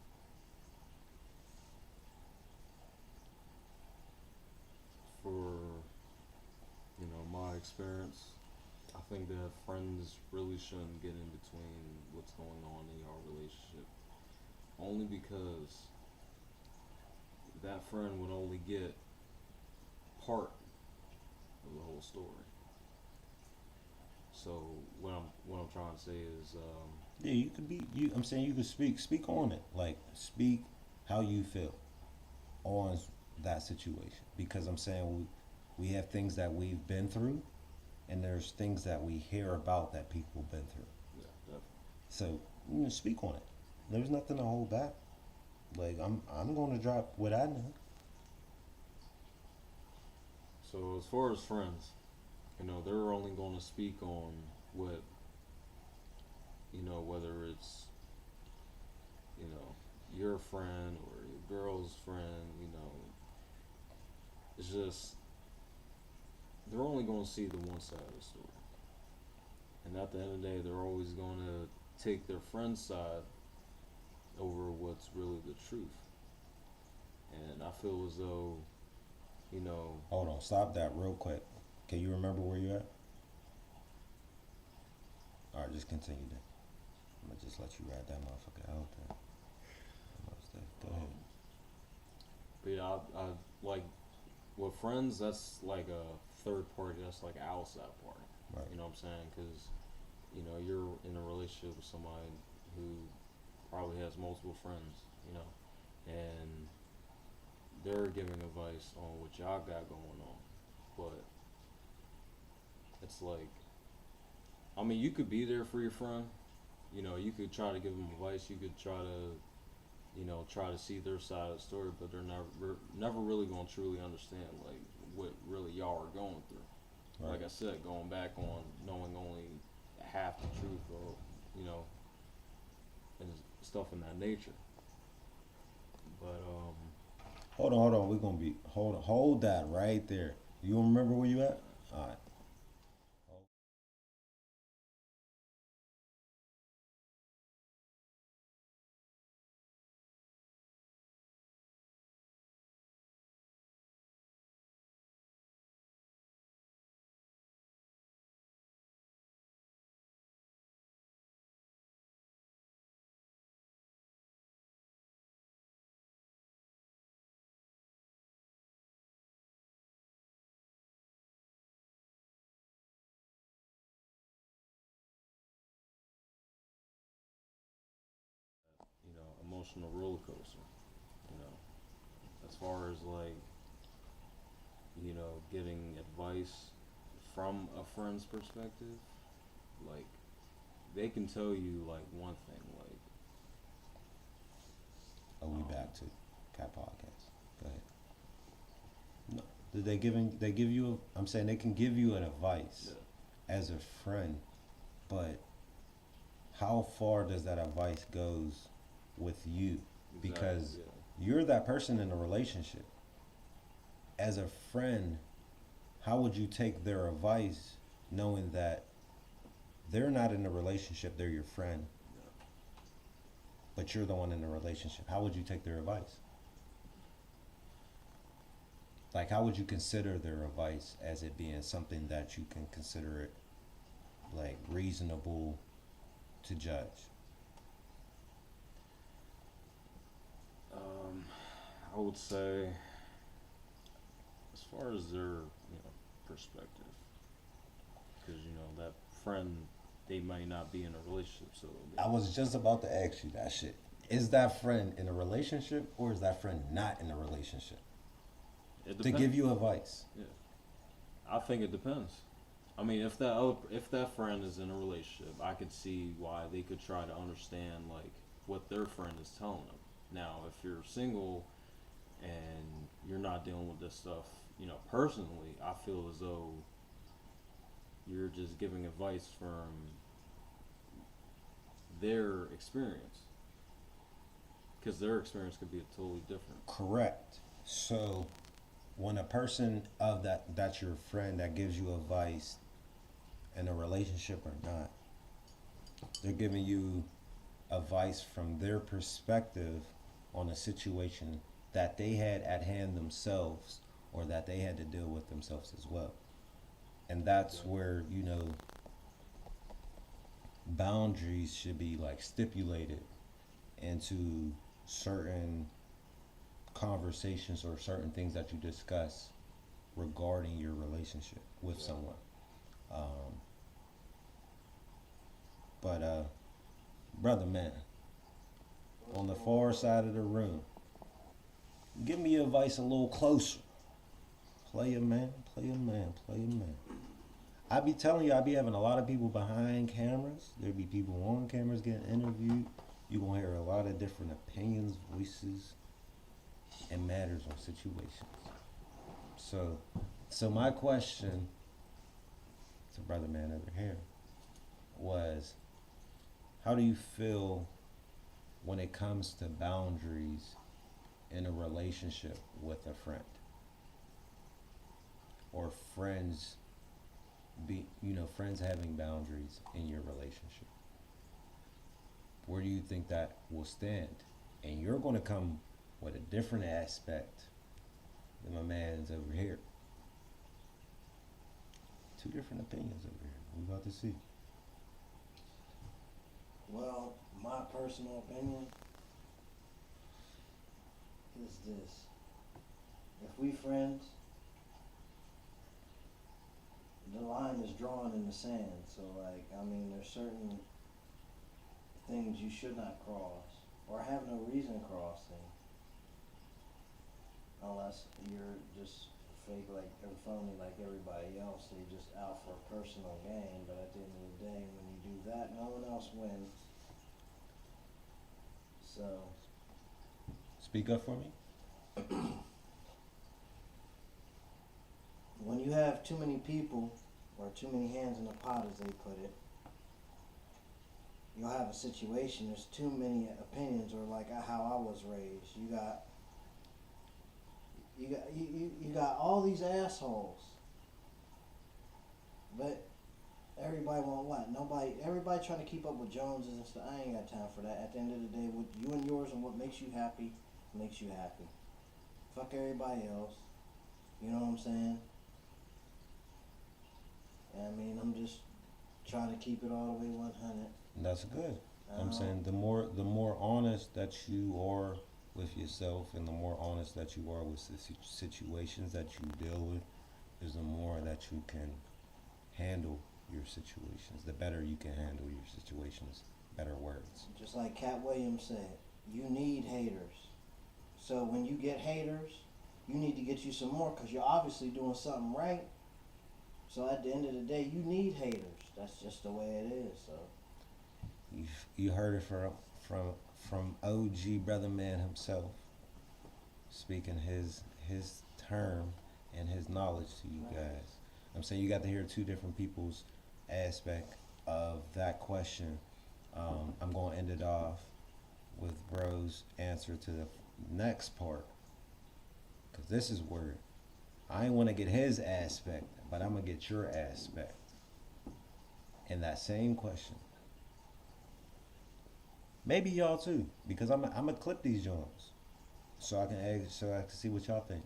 For, my experience, I think that friends really shouldn't get in between what's going on in your relationship. Only because that friend would only get part of the whole story. So what I'm trying to say is, Yeah, you could be. I'm saying you could speak on it. Like speak how you feel on that situation. Because I'm saying we have things that we've been through, and there's things that we hear about that people have been through. yeah, definitely. So speak on it. There's nothing to hold back. Like I'm going to drop what I know. So as far as friends, they're only going to speak on what, whether it's, your friend or your girl's friend, it's just, they're only going to see the one side of the story. And at the end of the day, they're always going to take their friend's side over what's really the truth. And I feel as though, Hold on, stop that real quick. Can you remember where you at? All right, just continue then. I'm gonna just let you ride that motherfucker out there. Go ahead. But yeah, I like with friends. That's like a third party. That's like an outside party. Right. You know what I'm saying? Because you're in a relationship with somebody who probably has multiple friends. And they're giving advice on what y'all got going on. But it's like, I mean, you could be there for your friend. You could try to give them advice. You could try to see their side of the story, but they're never really gonna truly understand like what really y'all are going through. Right. Like I said, going back on knowing only half the truth, or and stuff in that nature. But Hold on. We're gonna be hold that right there. You remember where you at? All right. emotional roller coaster. You know, as far as like getting advice from a friend's perspective, like they can tell you like one thing, like Are we um, back to Cat Podcast? Go ahead. No, did they give you? I'm saying they can give you an advice yeah, as a friend, but how far does that advice goes with you? exactly, Because yeah. you're that person in a relationship. As a friend, how would you take their advice knowing that they're not in a relationship, they're your friend, but you're the one in the relationship? How would you take their advice? Like, how would you consider their advice as it being something that you can consider it like reasonable to judge? I would say, as far as their perspective, because that friend, they might not be in a relationship, so I was just about to ask you that shit. Is that friend in a relationship or is that friend not in a relationship? it To depends. give you advice. Yeah, I think it depends. I mean, if that friend is in a relationship, I could see why they could try to understand like what their friend is telling them. Now, if you're single and you're not dealing with this stuff, personally, I feel as though you're just giving advice from their experience, because their experience could be totally different. Correct. So when a person of that's your friend that gives you advice in a relationship or not, they're giving you advice from their perspective on a situation that they had at hand themselves or that they had to deal with themselves as well. And that's where, boundaries should be like stipulated into certain conversations or certain things that you discuss regarding your relationship with someone. But brother man, on the far side of the room, give me your advice a little closer. Play a man, play a man, play a man. I be telling you, I be having a lot of people behind cameras. There be people on cameras getting interviewed. You gonna hear a lot of different opinions, voices, and matters on situations. So my question to brother man over here was, how do you feel when it comes to boundaries in a relationship with a friend or friends? Friends having boundaries in your relationship. Where do you think that will stand? And you're going to come with a different aspect than my man's over here. Two different opinions over here. We about to see. Well, my personal opinion is this. If we friends, the line is drawn in the sand. So, there's certain things you should not cross or have no reason crossing unless you're just fake or phony like everybody else. They just out for personal gain. But at the end of the day, when you do that, no one else wins. So, Speak up for me. when you have too many people or too many hands in the pot, as they put it, you'll have a situation. There's too many opinions, or like how I was raised. You got all these assholes, but everybody want what? Everybody trying to keep up with Joneses and stuff. I ain't got time for that. At the end of the day, what you and yours and what makes you happy, makes you happy. Fuck everybody else. You know what I'm saying? I'm just trying to keep it all the way 100. That's good. I'm saying the more honest that you are with yourself and the more honest that you are with the situations that you deal with, is the more that you can handle your situations. The better you can handle your situations. Better words. Just like Cat Williams said, you need haters. So when you get haters, you need to get you some more, because you're obviously doing something right. So at the end of the day, you need haters. That's just the way it is. So You heard it from OG brother man himself, speaking his term and his knowledge to you guys. I'm saying you got to hear two different people's aspect of that question. I'm going to end it off with bro's answer to the next part, because this is where I ain't want to get his aspect, but I'm going to get your aspect in that same question. Maybe y'all too, because I'm gonna clip these joints so I can see what y'all think.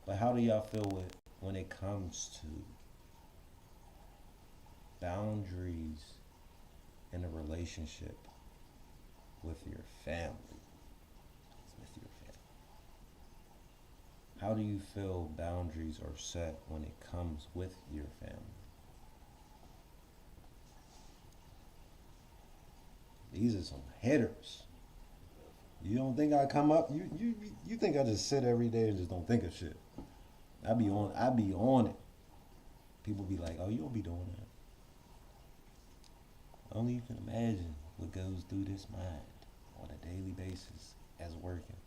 But how do y'all feel when it comes to boundaries in a relationship with your family? How do you feel boundaries are set when it comes with your family? These are some hitters. You don't think I come up? You think I just sit every day and just don't think of shit? I be on it. People be like, "Oh, you don't be doing that." Only you can imagine what goes through this mind on a daily basis as working.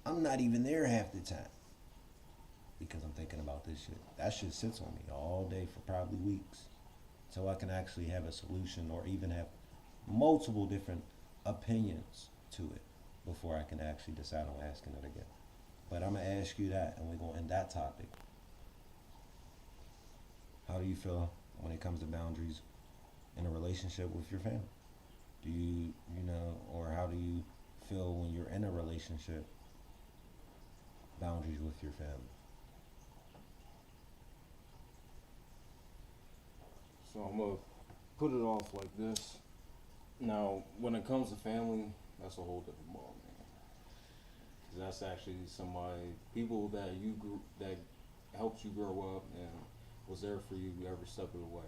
I'm not even there half the time. because I'm thinking about this shit. That shit sits on me all day for probably weeks. So I can actually have a solution or even have multiple different opinions to it before I can actually decide on asking it again. But I'm gonna ask you that, and we're gonna end that topic. How do you feel when it comes to boundaries in a relationship with your family? Do you, or how do you feel when you're in a relationship, boundaries with your family? So I'm gonna put it off like this. Now, when it comes to family, that's a whole different ball, man. 'Cause that's actually people that that helped you grow up and was there for you every step of the way.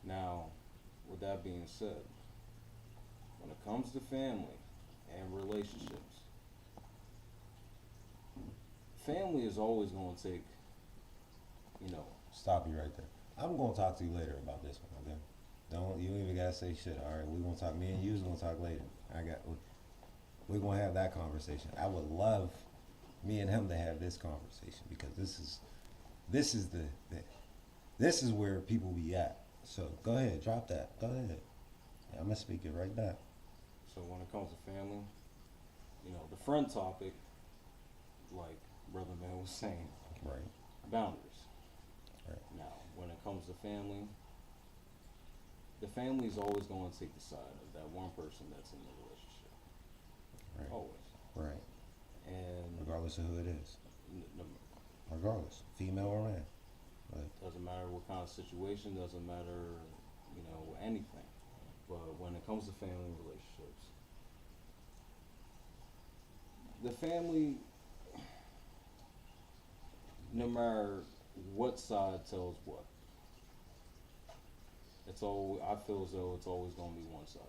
Now, with that being said, when it comes to family and relationships, family is always going to take, Stop you right there. I'm gonna talk to you later about this one, okay? You don't even gotta say shit. All right, we're gonna talk. Me and you's gonna talk later. We're gonna have that conversation. I would love me and him to have this conversation because this is where people be at. So go ahead, drop that. Go ahead. Yeah, I'm gonna speak it right back. So when it comes to family, the friend topic, like Brother Man was saying, Right. boundaries. Right. Now, when it comes to family, the family is always going to take the side of that one person that's in the relationship. Right. Always. Right. And Regardless of who it is. no, Regardless, female or man. But doesn't matter what kind of situation, doesn't matter, anything. But when it comes to family relationships, the family, no matter what side tells what, I feel as though it's always going to be one-sided.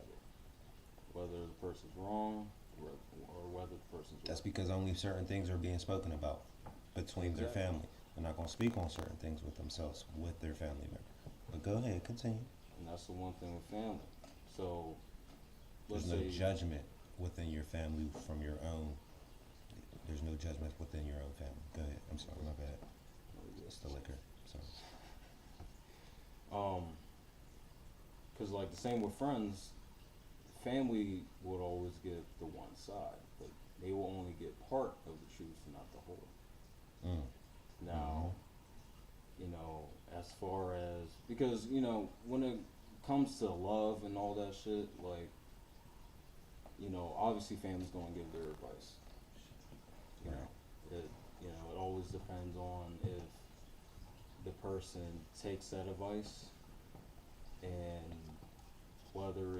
Whether the person's wrong or whether the person's that's right. because only certain things are being spoken about between their Exactly. family. They're not gonna speak on certain things with themselves, with their family member. But go ahead, continue. And that's the one thing with family. So, let's There's no say, judgment within your family from your own. There's no judgment within your own family. Go ahead. I'm sorry, my bad. It's the liquor. Sorry. because like the same with friends, family would always get the one side, but they will only get part of the truth, not the whole. Mm. Now, as far as, because, when it comes to love and all that shit, like, obviously family's gonna give their advice. You know, it always depends on if the person takes that advice and whether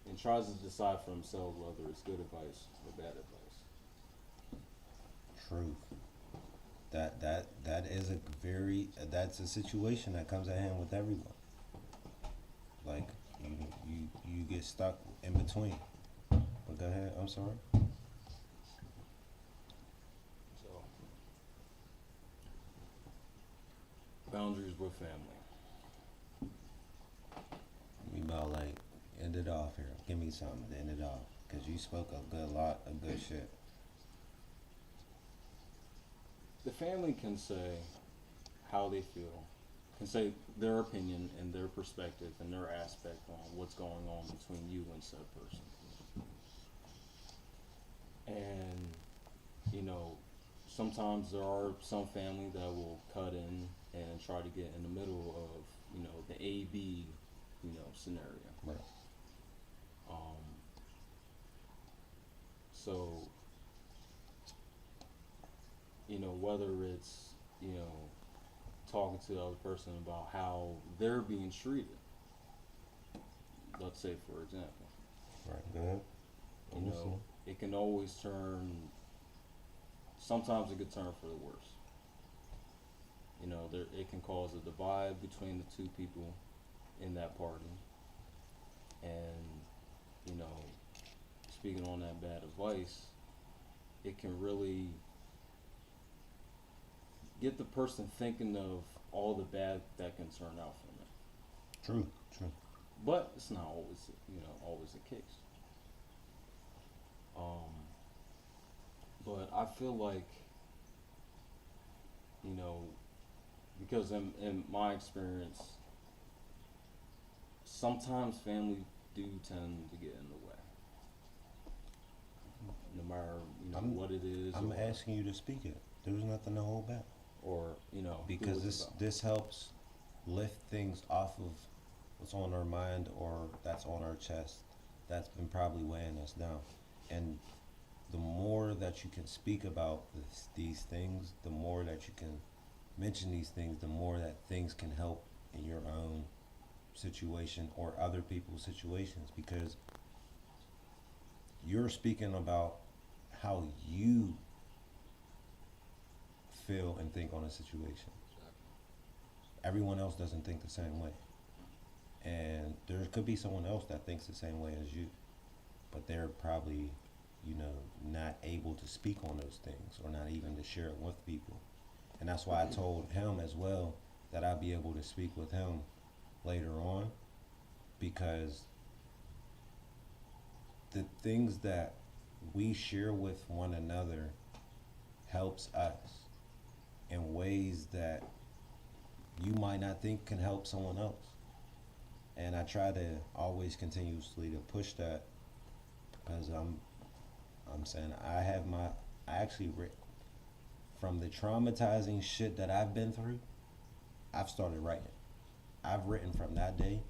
and tries to decide for themselves whether it's good advice or bad advice. Truth. That is that's a situation that comes at hand with everyone. Like you get stuck in between. But go ahead. I'm sorry. So, boundaries with family. We about like end it off here. Give me something to end it off, cause you spoke a good lot of good shit. The family can say how they feel, can say their opinion and their perspective and their aspect on what's going on between you and said person. And, sometimes there are some family that will cut in and try to get in the middle of, the A-B, scenario. Right. So, whether it's, talking to the other person about how they're being treated. Let's say, for example, Right. Go ahead. it can always sometimes it could turn for the worse. It can cause a divide between the two people in that party. And, speaking on that bad advice, it can really get the person thinking of all the bad that can turn out from it. True. But it's not always, always the case. But I feel like you know, because in my experience, sometimes family do tend to get in the way, no matter what it is, I'm asking you to speak it. There's nothing to hold back. or who Because it's about. this helps lift things off of what's on our mind or that's on our chest that's been probably weighing us down. And the more that you can speak about these things, the more that you can mention these things, the more that things can help in your own situation or other people's situations, because you're speaking about how you feel and think on a situation. Everyone else doesn't think the same way. And there could be someone else that thinks the same way as you, but they're probably, not able to speak on those things or not even to share it with people. And that's why I told him as well that I'd be able to speak with him later on, because the things that we share with one another helps us in ways that you might not think can help someone else. And I try to always continuously to push that, because I'm saying I actually from the traumatizing shit that I've been through, I've started writing. I've written from that day,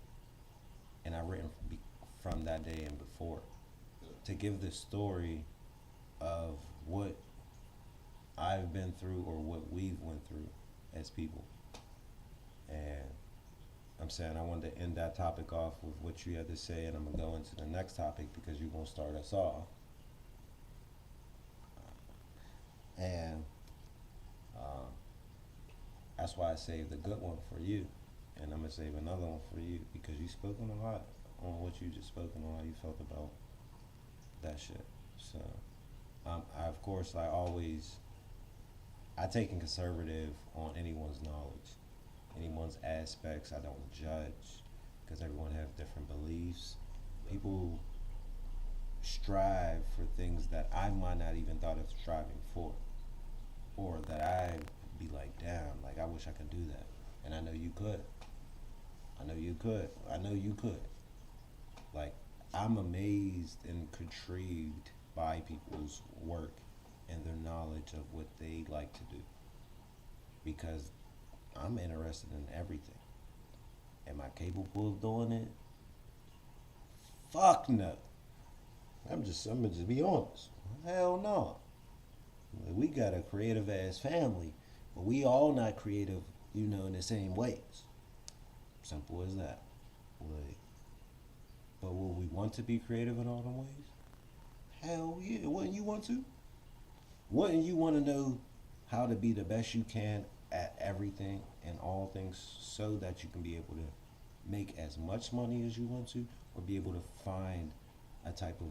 and I've written from that day and before, to give the story of what I've been through or what we've went through as people. And I'm saying I wanted to end that topic off with what you had to say, and I'm going to go into the next topic because you're going to start us off. And that's why I saved a good one for you. And I'm going to save another one for you because you've spoken a lot on what you just spoken on, how you felt about that shit. So, of course, I take in conservative on anyone's knowledge, anyone's aspects. I don't judge because everyone have different beliefs. People strive for things that I might not even thought of striving for, or that I'd be like, damn, like I wish I could do that. And I know you could. I know you could. I know you could. Like, I'm amazed and intrigued by people's work and their knowledge of what they like to do, because I'm interested in everything. Am I capable of doing it? Fuck no. I'm gonna just be honest. Hell no. We got a creative ass family, but we all not creative, in the same ways. Simple as that. Like, but will we want to be creative in all them ways? Hell yeah. Wouldn't you want to? Wouldn't you want to know how to be the best you can at everything and all things, so that you can be able to make as much money as you want to, or be able to find a type of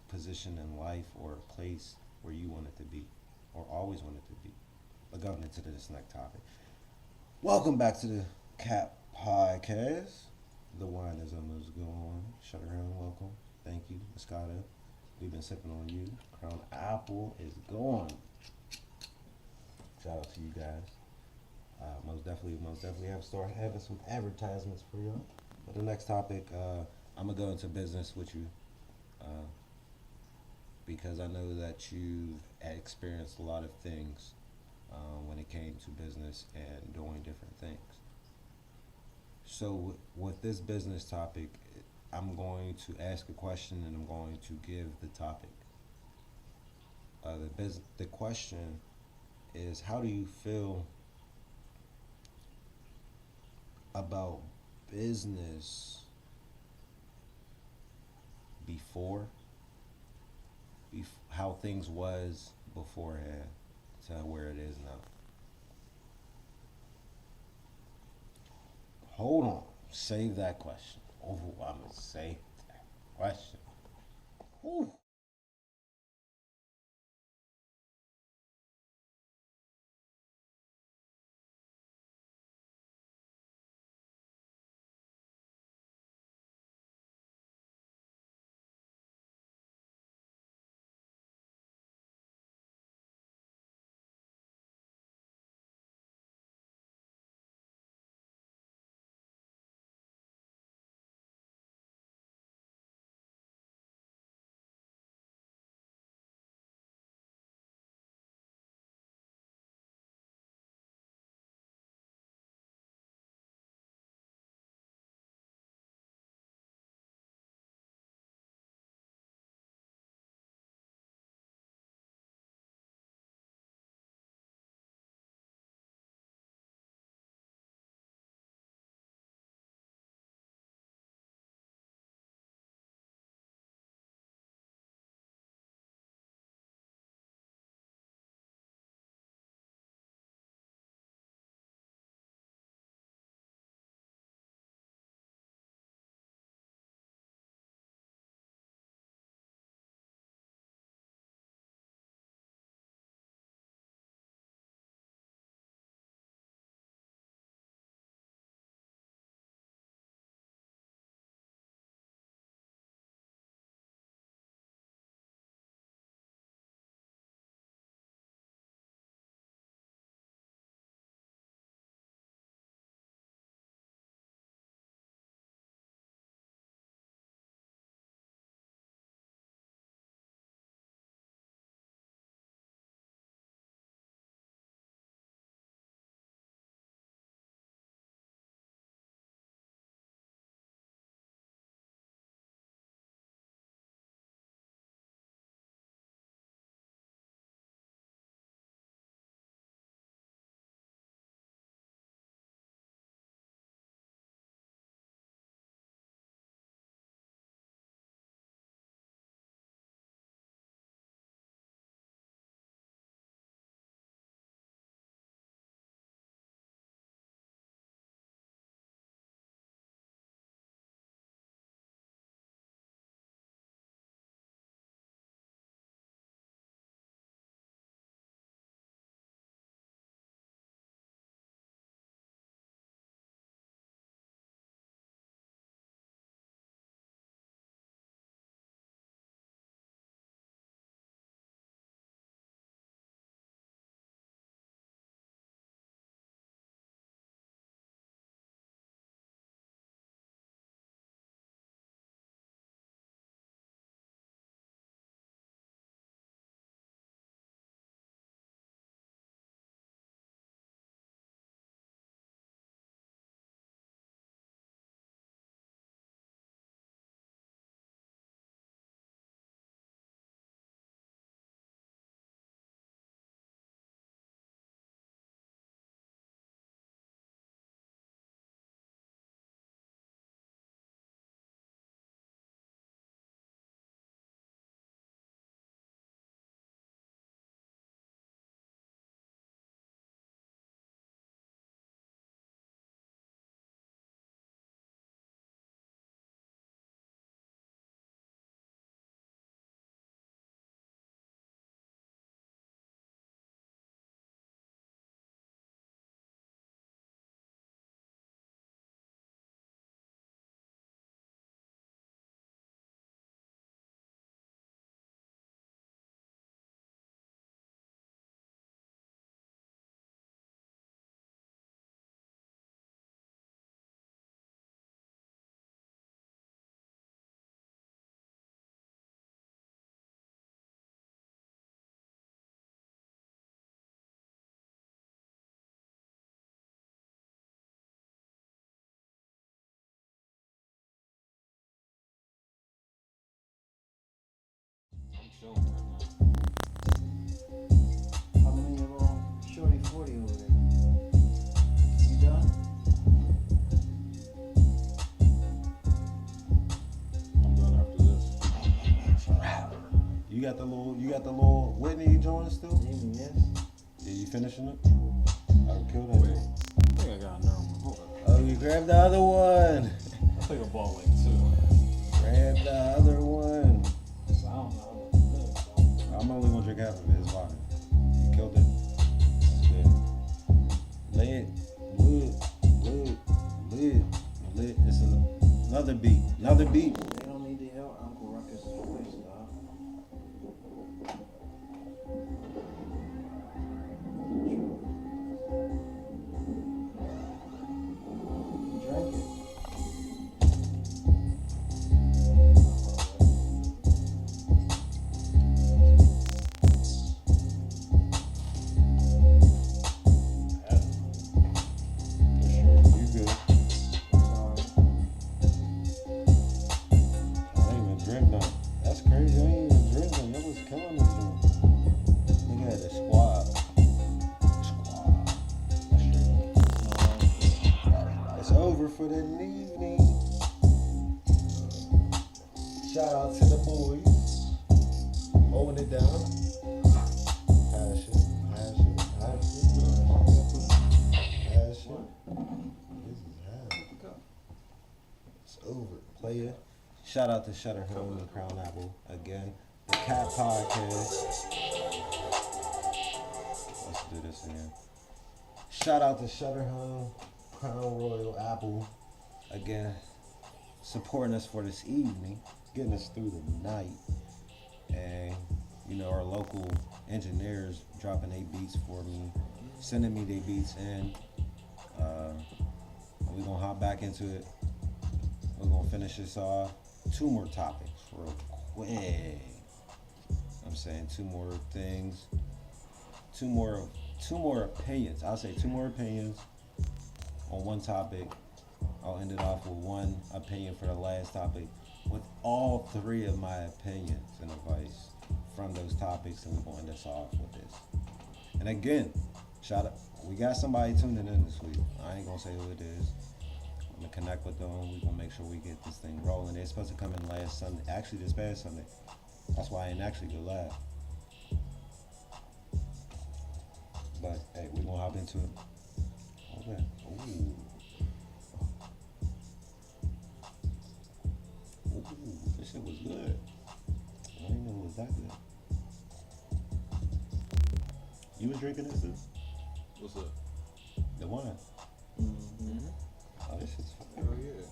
position in life or a place where you want it to be, or always want it to be? But going into this next topic. Welcome back to the Cap Podcast. The wine is almost gone. Shut around, welcome. Thank you, Moscato. We've been sipping on you. Crown Apple is gone. Shout out to you guys. Most definitely have started having some advertisements for y'all. But the next topic, I'm gonna go into business with you, because I know that you've experienced a lot of things when it came to business and doing different things. So with this business topic, I'm going to ask a question and I'm going to give the topic. The question is, how do you feel about business before, how things was beforehand to where it is now? Hold on, save that question. Oh, I'm gonna save that question. Whew. got the little Whitney joint still? Even yes. Yeah, you finishing it? I'll kill that. Wait, I think I got another one. Hold up. Oh, you grabbed the other one. I think I bought like two. Grab the other one. So I don't know. I'm only gonna drink half of it. It's fine. You killed it. That's good. Lit. It's another beat. Another beat. They don't need to help Uncle Ruckus' voice, dog. Drink it. You good. Sorry. I ain't even drink none. That's crazy. I ain't even drink none. Y'all was killing this one. Nigga had a squad. That's straight. It's over for the evening. Shout out to the boys. Holding it down. Hash it. This is hell. It's over. Player. Shout out to Shutterhill and Crown Apple again. The Cat Podcast. Let's do this again. Shout out to Shutterhill, Crown Royal Apple again, supporting us for this evening, getting us through the night, and our local engineers dropping their beats for me, sending me their beats in. We're gonna hop back into it. We're gonna finish this off. 2 more topics real quick. I'm saying 2 more things. 2 more opinions. I'll say 2 more opinions on one topic. I'll end it off with 1 opinion for the last topic with all 3 of my opinions and advice from those topics, and we're gonna end this off with this. And again, shout out. We got somebody tuning in this week. I ain't gonna say who it is. I'm gonna connect with them. We're gonna make sure we get this thing rolling. They're supposed to come in last Sunday. Actually, this past Sunday. That's why I ain't actually go live. But hey, we're gonna hop into it. Okay. Ooh, this shit was good. I didn't know it was that good. You was drinking this, dude? What's up? The wine. Mm-hmm. Oh, this shit's fire. Oh yeah.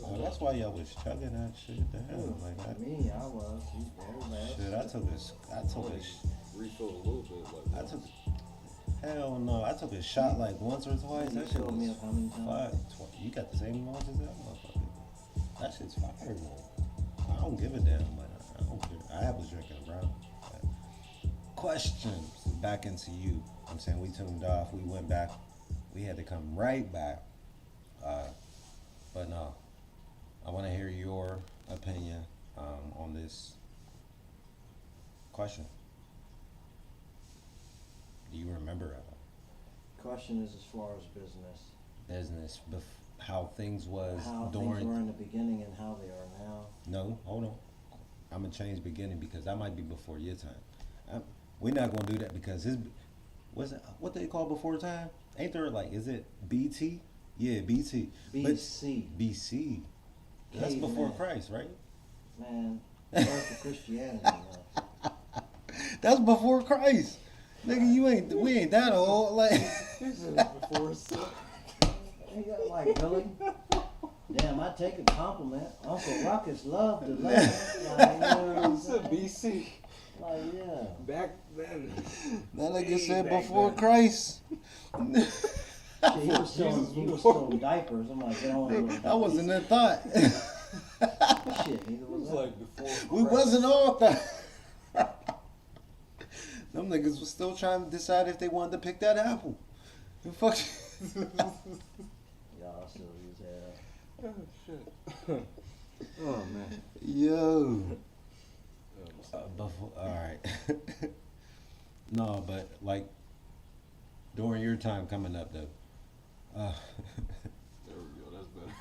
Oh, that's why y'all was chugging that shit down like that. Me, I was. Everybody Shit, I took a Refill a little bit. Like hell no, I took a shot like once or twice. That shit told me was how many times? fire. You got the same amount as that motherfucker. That shit's fire though. I don't give a damn, but I don't care. I was drinking a brown. Questions back into you. I'm saying we tuned off. We went back. We had to come right back. But no, I want to hear your opinion on this question. Do you remember Question is as far as business. how things was How during? things were in the beginning and how they are now. No, hold on. I'm gonna change beginning because that might be before your time. We're not gonna do that because what they call before time? Ain't there is it BT? Yeah, BT. BC. BC. That's Caveman. before Christ, right? Man, birth of Christianity, man. That's before Christ. Nigga, we ain't that old. Like before You got like really? Damn, I take a compliment. Uncle Ruckus loved the land. Like, you know what I'm saying? BC. Like, yeah. Back then. that nigga said back before then. Christ. Shit, he was still diapers. I'm like, get on with it. I wasn't in thought. Shit, neither It was was I. like before. We wasn't all that. Them niggas was still trying to decide if they wanted to pick that apple. The fuck. Y'all still use that. Oh shit. Oh man. Yo. Before, all right. No, but during your time coming up though. There we go. That's better.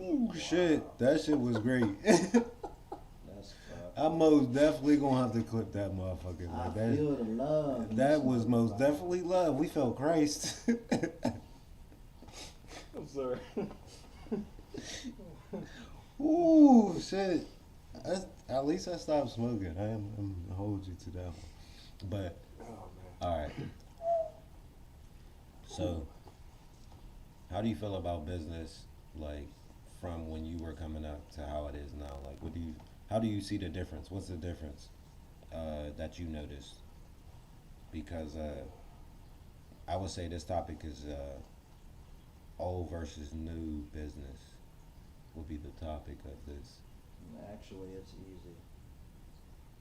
Ooh, shit, that shit was great. That's fucked. I'm most definitely gonna have to clip that motherfucker. I Like that. feel the love. That was most definitely love. We felt Christ. I'm sorry. Ooh, shit. At least I stopped smoking. I'm gonna hold you to that one. But Oh man. all right. So, how do you feel about business, like from when you were coming up to how it is now? Like, how do you see the difference? What's the difference that you noticed? Because I would say this topic is old versus new business will be the topic of this. Actually, it's easy.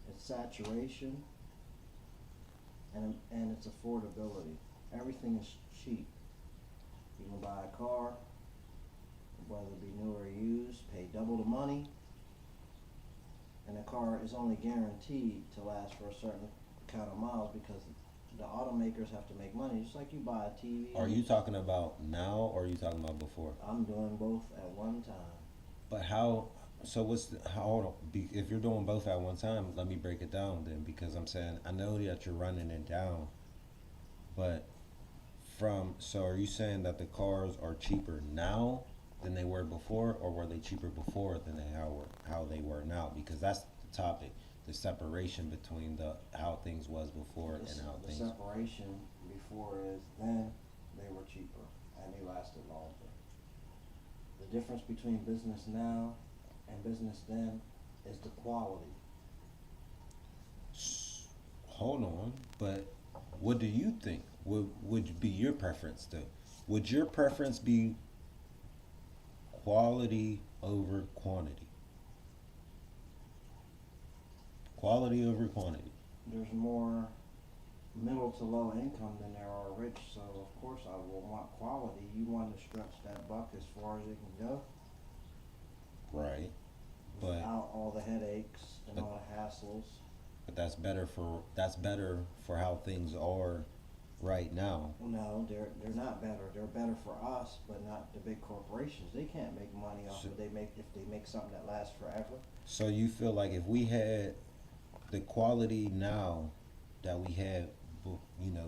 It's saturation and it's affordability. Everything is cheap. You can buy a car, whether it be new or used, pay double the money, and the car is only guaranteed to last for a certain kind of miles because the automakers have to make money, just like you buy a TV. Are you talking about now or are you talking about before? I'm doing both at one time. But how? So hold on. If you're doing both at one time, let me break it down then, because I'm saying I know that you're running it down, but so are you saying that the cars are cheaper now than they were before, or were they cheaper before than how they were now? Because that's the topic, the separation between how things was before and how The things. separation before is then they were cheaper and they lasted longer. The difference between business now and business then is the quality. Hold on, but what do you think would be your preference though? Would your preference be quality over quantity? Quality over quantity. There's more middle to low income than there are rich, so of course I will want quality. You want to stretch that buck as far as it can go Right. But without all the headaches and But- all the hassles. but that's better for how things are right now. No, they're not better. They're better for us, but not the big corporations. They can't make money off So- of if they make something that lasts forever. So you feel like if we had the quality now that we had,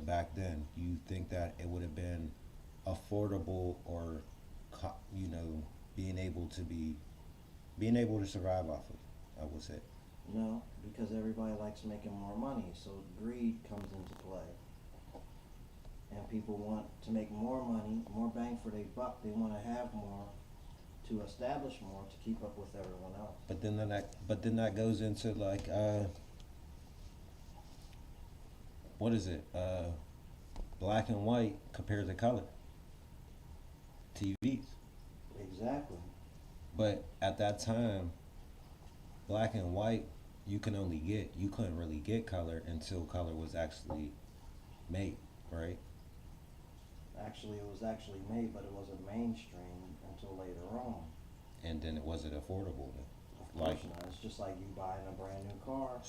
back then, you think that it would have been affordable or, being able to survive off of, I would say. No, because everybody likes making more money, so greed comes into play. And people want to make more money, more bang for their buck. They want to have more to establish more to keep up with everyone else. But then that goes into like what is it? Black and white compared to color. TVs. Exactly. But at that time, black and white you couldn't really get color until color was actually made, right? Actually, it was actually made, but it wasn't mainstream until later on. And then it wasn't affordable. Of course not. It's just like you buying a brand new car.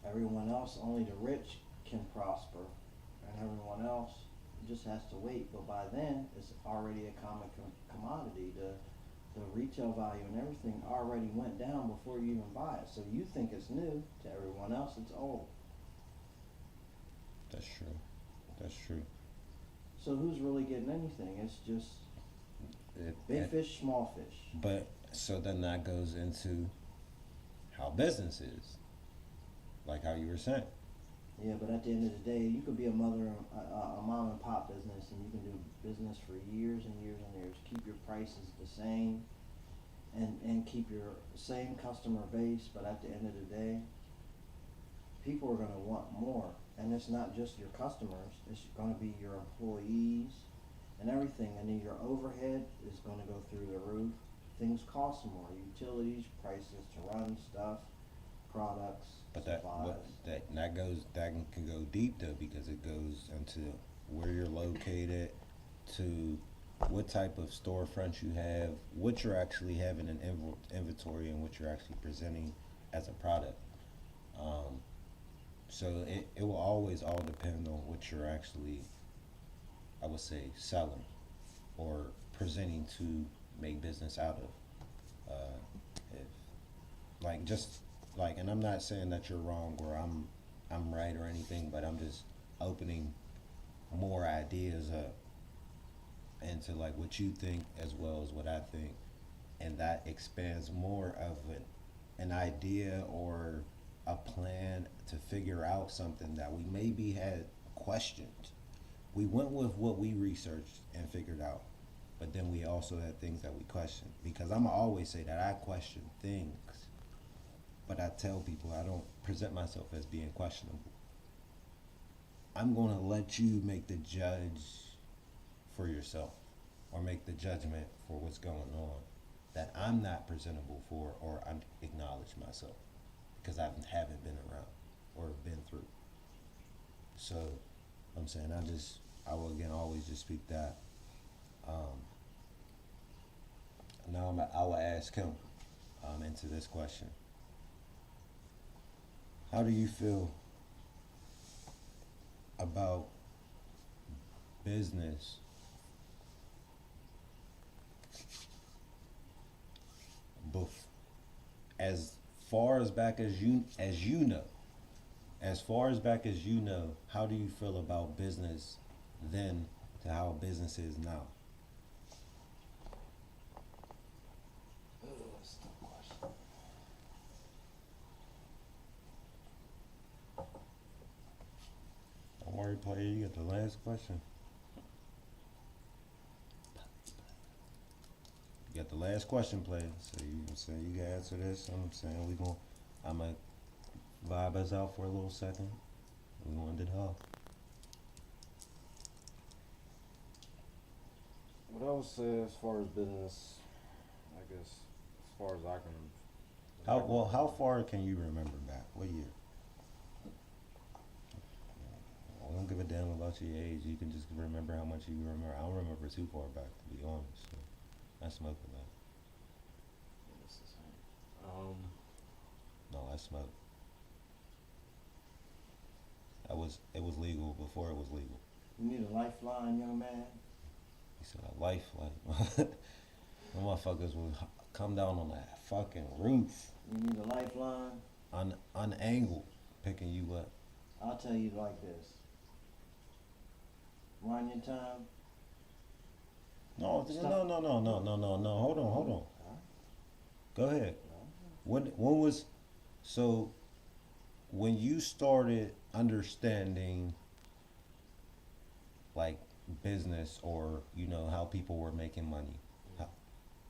Everyone else, only the rich can prosper, and everyone else just has to wait. But by then, it's already a common commodity. The retail value and everything already went down before you even buy it. So you think it's new. To everyone else, it's old. That's true. That's true. So who's really getting anything? It's just big It- fish, small fish. But so then that goes into how business is, like how you were saying. Yeah, but at the end of the day, you could be a mom and pop business, and you can do business for years and years and years. Keep your prices the same, and keep your same customer base. But at the end of the day, people are going to want more, and it's not just your customers. It's going to be your employees and everything. And then your overhead is going to go through the roof. Things cost more. Utilities, prices to run stuff, products, But supplies. that can go deep though, because it goes into where you're located, to what type of storefronts you have, what you're actually having in inventory, and what you're actually presenting as a product. So it will always all depend on what you're actually, I would say, selling or presenting to make business out of. If, like, just like, and I'm not saying that you're wrong or I'm right or anything, but I'm just opening more ideas up into like what you think as well as what I think, and that expands more of an idea or a plan to figure out something that we maybe had questioned. We went with what we researched and figured out, but then we also had things that we questioned. Because I'm always say that I question things, but I tell people I don't present myself as being questionable. I'm gonna let you make the judge for yourself, or make the judgment for what's going on that I'm not presentable for or I acknowledge myself because I haven't been around or been through. So I'm saying I will again always just speak that. Now I will ask him into this question. How do you feel about business as far as back as you know, as far as back as you know, how do you feel about business then to how business is now? That's a tough question. Don't worry, player, you get the last question. You got the last question, player. So you can say you can answer this. I'm saying I'm gonna vibe us out for a little second. We gonna end it off. What I would say as far as business, I guess, as far as I can. How far can you remember back? What year? I don't give a damn about your age. You can just remember how much you remember. I don't remember too far back, to be honest. So I smoke a lot. It's the same. No, I smoke. It was legal before it was legal. You need a lifeline, young man. He said a lifeline. The motherfuckers would come down on that fucking roof, You need a lifeline. unangled, picking you up. I'll tell you like this. Run your time. No. Hold on. Go ahead. When was so? When you started understanding, like business or how people were making money,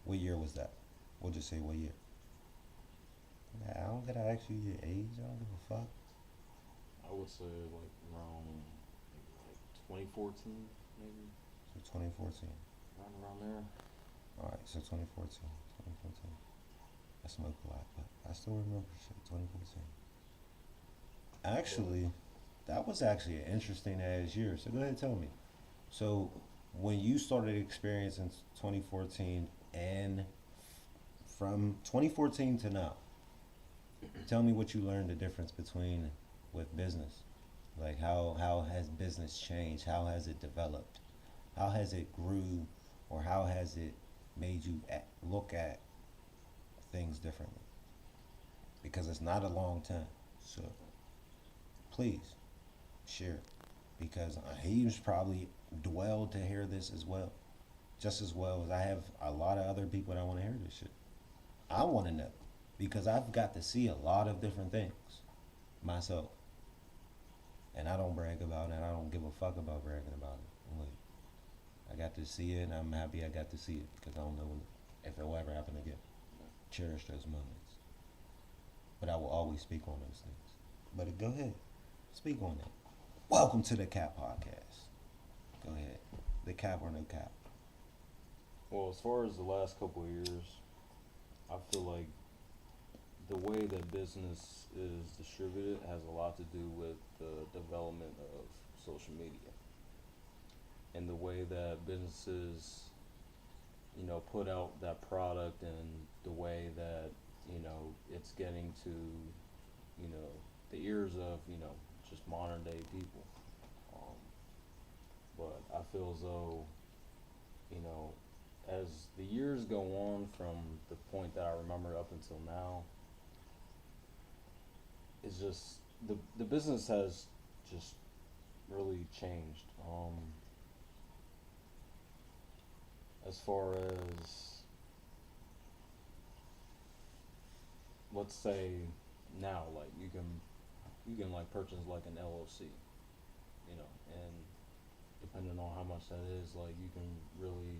what year was that? We'll just say what year. I don't gotta ask you your age. I don't give a fuck. I would say like around like 2014, maybe So 2014. around there. All right. So 2014. 2014. I smoke a lot, but I still remember shit. 2014. Actually, that was actually an interesting ass year. So go ahead and tell me. So when you started experiencing 2014 and from 2014 to now, tell me what you learned the difference between with business. Like how has business changed? How has it developed? How has it grew, or how has it made you look at things differently? Because it's not a long time. So please share, because he's probably dwelled to hear this as well, just as well as I have a lot of other people that want to hear this shit. I want to know because I've got to see a lot of different things myself, and I don't brag about it. I don't give a fuck about bragging about it. Like, I got to see it, and I'm happy I got to see it because I don't know if it will ever happen again. Cherish those moments, but I will always speak on those things. But go ahead, speak on it. Welcome to the Cap Podcast. Go ahead, the cap or no cap. Well, as far as the last couple of years, I feel like the way that business is distributed has a lot to do with the development of social media and the way that businesses, put out that product and the way that, it's getting to, the ears of, just modern day people. But I feel as though, as the years go on from the point that I remember up until now, it's just the business has just really changed. As far as, let's say now, like you can like purchase like an LLC, and depending on how much that is, like you can really,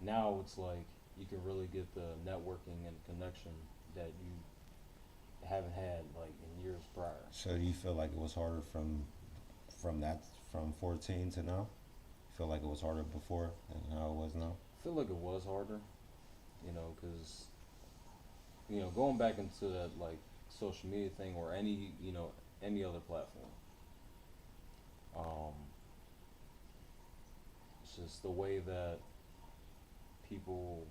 now it's like you can really get the networking and connection that you haven't had like in years prior. So do you feel like it was harder from 14 to now? You feel like it was harder before than how it was now? I feel like it was harder, because going back into that like social media thing or any other platform. It's just the way that people,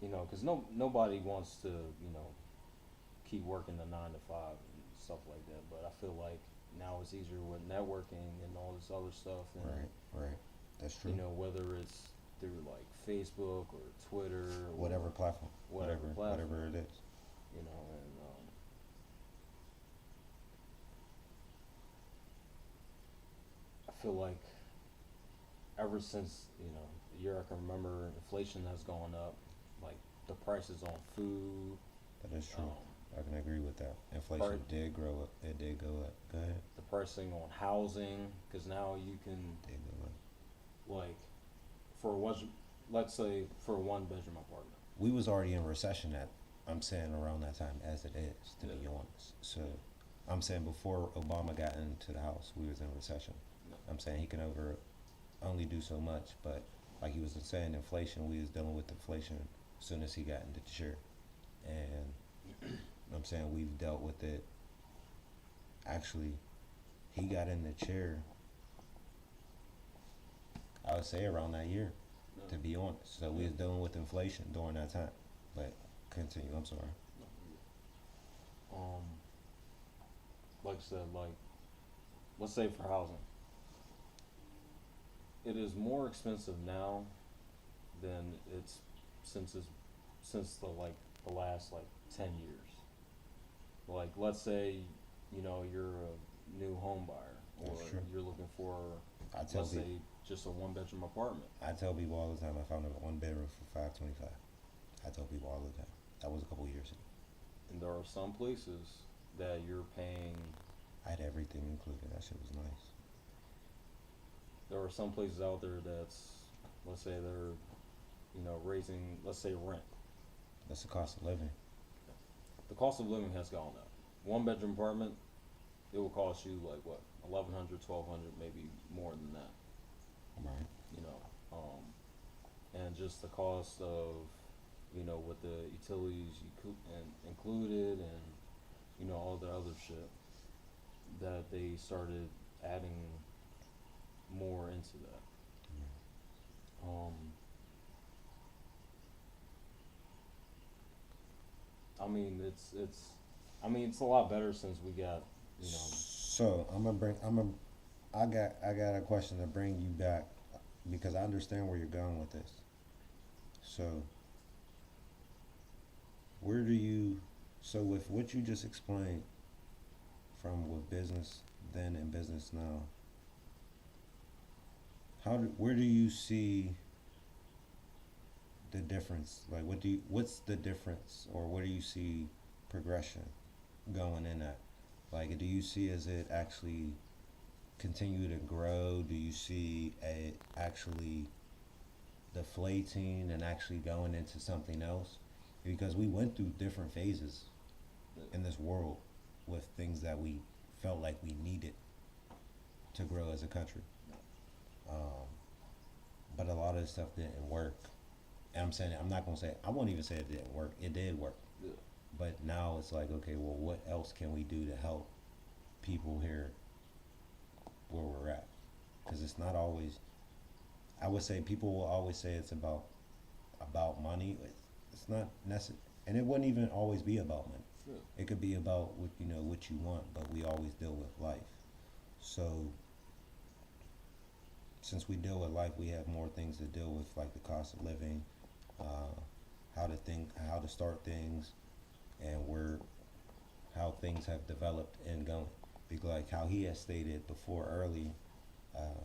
because nobody wants to, keep working the 9 to 5 and stuff like that. But I feel like now it's easier with networking and all this other stuff. And, Right. That's true. whether it's through like Facebook or Twitter, or Whatever platform. whatever Whatever it is. and I feel like ever since the year I can remember, inflation has gone up. Like the prices on food. That is true. Um, I can agree with that. Inflation Part- did grow up. It did go up. Go ahead. the pricing on housing, because now you can Did go up. like let's say for a 1 bedroom apartment. We was already in recession I'm saying around that time as it is, to be honest. So I'm saying before Obama got into the house, we was in recession. Yeah. I'm saying he can only do so much, but like he was saying, inflation, we was dealing with inflation as soon as he got into the chair. And I'm saying we've dealt with it. Actually, he got in the chair, I would say around that year, to be honest. So we was dealing with inflation during that time. But continue, I'm sorry. Like I said, like let's say for housing, it is more expensive now than it's since the last like 10 years. Like let's say you're a new home buyer, or That's true. you're looking for, I tell let's people, say, just a 1 bedroom apartment. I tell people all the time, I found a 1 bedroom for $525. I tell people all the time. That was a couple years ago. And there are some places that you're paying. I had everything included. That shit was nice. There are some places out there that's, let's say they're, raising, let's say rent. That's the cost of living. The cost of living has gone up. 1 bedroom apartment, it will cost you like what, 1,100, 1,200, maybe more than that. Right. And just the cost of, with the utilities included, and all the other shit that they started adding more into that. I mean, it's a lot better since we got, So I got a question to bring you back because I understand where you're going with this. So with what you just explained from with business then and business now, where do you see the difference? Like what's the difference, or where do you see progression going in that? Like, do you see as it actually continue to grow? Do you see it actually deflating and actually going into something else? Because we went through different phases in this world with things that we felt like we needed to grow as a country. But a lot of this stuff didn't work. And I won't even say it didn't work. It did work. Yeah. But now it's like, okay, well, what else can we do to help people here where we're at? Because it's not always, I would say people will always say it's about money. It's not necessary. And it wouldn't even always be about money. Yeah. It could be about what you want, but we always deal with life. So since we deal with life, we have more things to deal with, like the cost of living, how to start things, and how things have developed and going. Because like how he has stated before earlier, uh,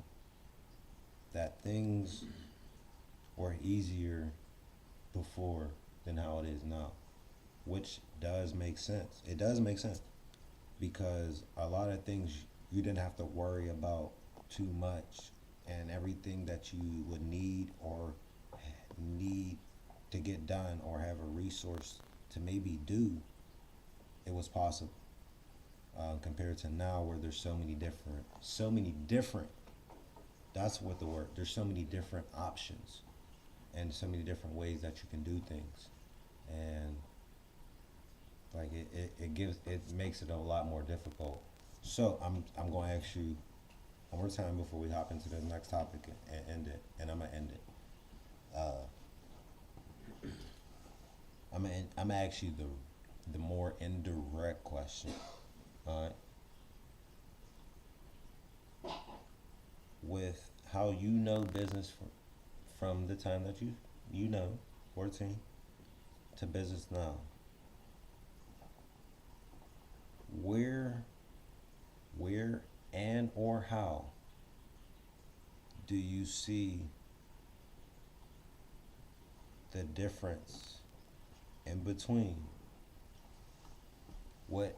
that things were easier before than how it is now, which does make sense. It does make sense because a lot of things you didn't have to worry about too much, and everything that you would need or need to get done or have a resource to maybe do, it was possible. Compared to now, where there's so many different. That's what the word. There's so many different options, and so many different ways that you can do things, and like it makes it a lot more difficult. So I'm going to ask you one more time before we hop into the next topic and end it, and I'm gonna end it. I'm gonna ask you the more indirect question. All right. With how you know business from the time that you know 14 to business now, where and or how do you see the difference in between what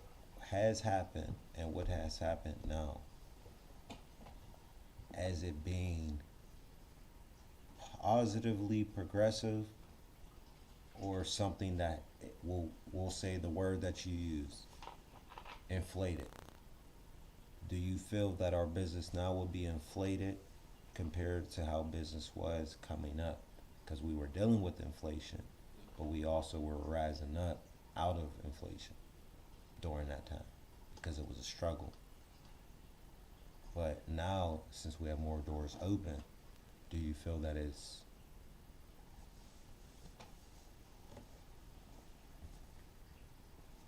has happened and what has happened now, as it being positively progressive, or something that we'll say the word that you use, inflated? Do you feel that our business now will be inflated compared to how business was coming up? Because we were dealing with inflation, but we also were rising up out of inflation during that time because it was a struggle. But now, since we have more doors open, do you feel that it's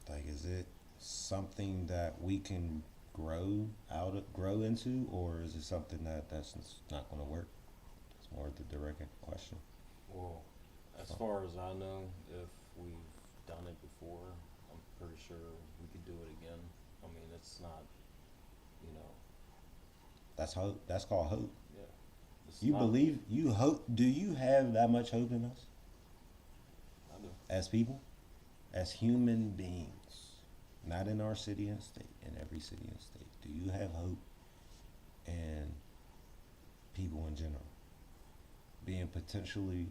like, is it something that we can grow into, or is it something that's not going to work? It's more the direct question. Well, as far as I know, if we've done it before, I'm pretty sure we could do it again. I mean, it's not, you know, That's hope. That's called hope. yeah. It's You not, believe, you hope. Do you have that much hope in us I do. as people, as human beings, not in our city and state, in every city and state? Do you have hope in people in general being potentially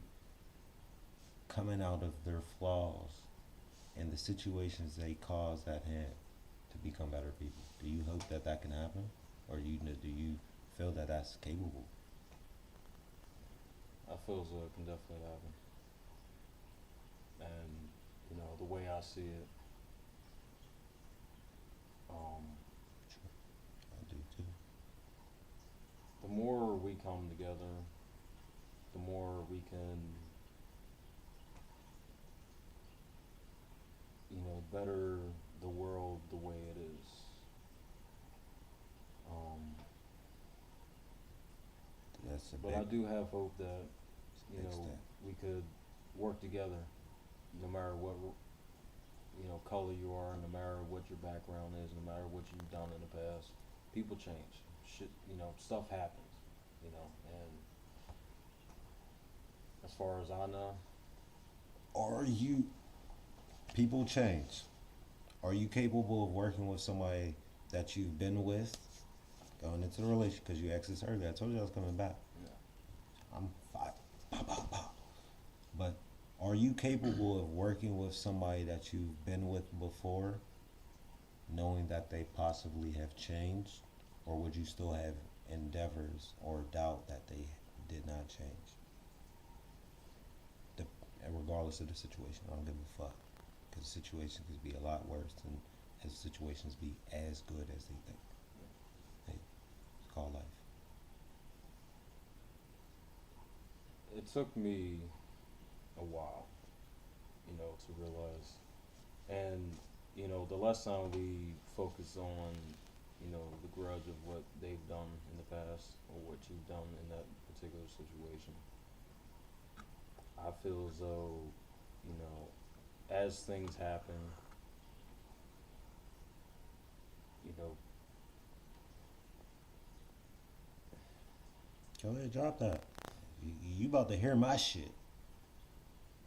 coming out of their flaws and the situations they caused at hand to become better people? Do you hope that that can happen, or do you feel that that's capable? I feel as though it can definitely happen. And, you know, the way I see it, I do too. the more we come together, the more we can, you know, better the world the way it is. That's a But big I do have hope that, you big know, step. we could work together, no matter what, you know, color you are, no matter what your background is, no matter what you've done in the past. People change. Shit, you know, stuff happens, you know, and as far as I know, Are you people change? Are you capable of working with somebody that you've been with going into the relationship? Because you asked this earlier. I told you I was coming back. yeah. I'm fine. Pow, pow, pow. But are you capable of working with somebody that you've been with before, knowing that they possibly have changed? Or would you still have endeavors or doubt that they did not change? Regardless of the situation, I don't give a fuck. Because the situation could be a lot worse than as situations be as good as they think. Hey, it's called life. It took me a while, you know, to realize, and you know, the less time we focus on, you know, the grudge of what they've done in the past or what you've done in that particular situation, I feel as though, you know, as things happen, you know, Go ahead, drop that. You about to hear my shit.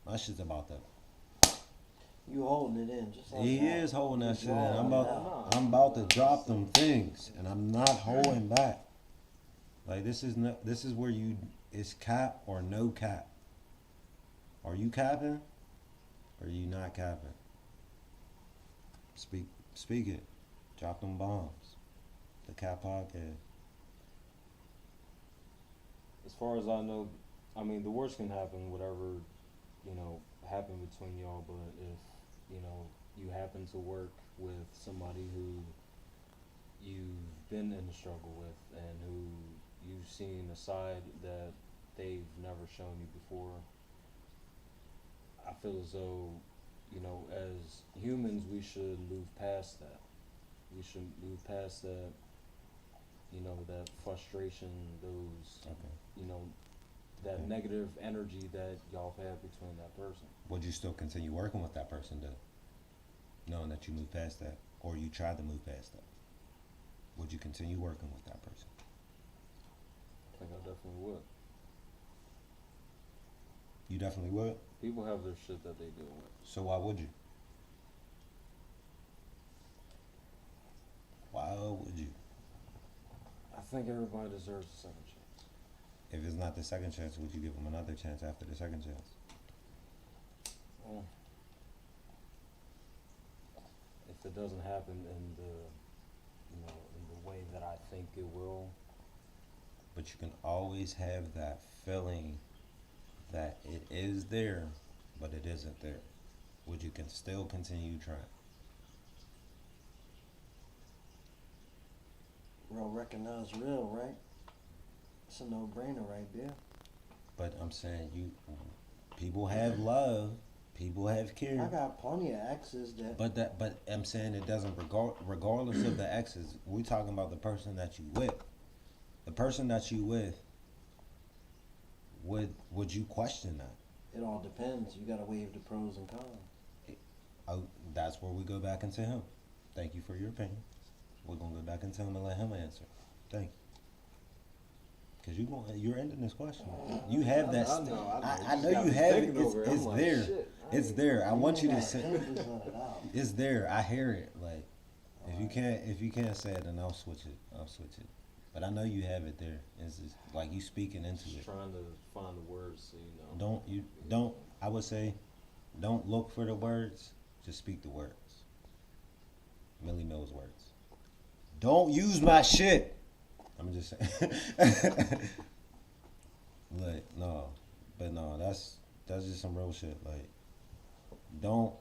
My shit's about to. You holding it in, just like He that. is holding that Just shit in. drawing it out. I'm about to drop them things, and I'm not holding back. Like this is where it's cap or no cap. Are you capping? Or are you not capping? Speak it. Drop them bombs. The Cap Podcast. as far as I know, I mean, the worst can happen, whatever, you know, happen between y'all. But if, you know, you happen to work with somebody who you've been in a struggle with and who you've seen a side that they've never shown you before, I feel as though, you know, as humans, we should move past that. We should move past that, you know, that frustration, those, Okay. you know, that Okay. negative energy that y'all have had between that person. Would you still continue working with that person though? Knowing that you moved past that, or you tried to move past that? Would you continue working with that person? I think I definitely would. You definitely would. People have their shit that they deal with. So why would you? Why would you? I think everybody deserves a second chance. If it's not the second chance, would you give them another chance after the second chance? Well, if it doesn't happen in the, you know, in the way that I think it will, But you can always have that feeling that it is there, but it isn't there. Would you can still continue trying? Real recognize real, right? It's a no-brainer right there. But I'm saying people have love, people have care. I got plenty of exes that. But I'm saying it doesn't regardless of the exes. We're talking about the person that you with. The person that you with. Would you question that? It all depends. You gotta weigh the pros and cons. Oh, that's where we go back into him. Thank you for your opinion. We're gonna go back into him and let him answer. Thank you. Cause you're ending this question. You have that. I know you have it. It's there. It's there. I want you to say. It's there. I hear it. Like, if you can't say it, then I'll switch it. But I know you have it there. It's just like you speaking into just it. trying to find the words so you know. Don't. I would say, don't look for the words. Just speak the words. Millie Mills words. Don't use my shit. I'm just saying. Like, no, that's just some real shit. Like, don't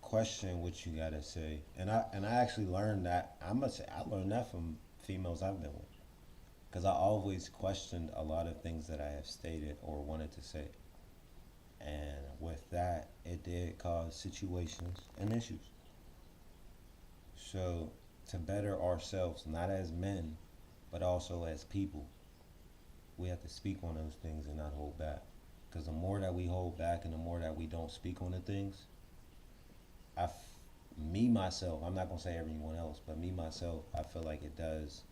question what you gotta say. And I actually learned that. I learned that from females I've been with. Because I always questioned a lot of things that I have stated or wanted to say. And with that, it did cause situations and issues. So, to better ourselves, not as men, but also as people, we have to speak on those things and not hold back. Because the more that we hold back and the more that we don't speak on the things, me, myself, I'm not going to say everyone else, but me, myself, I feel like it does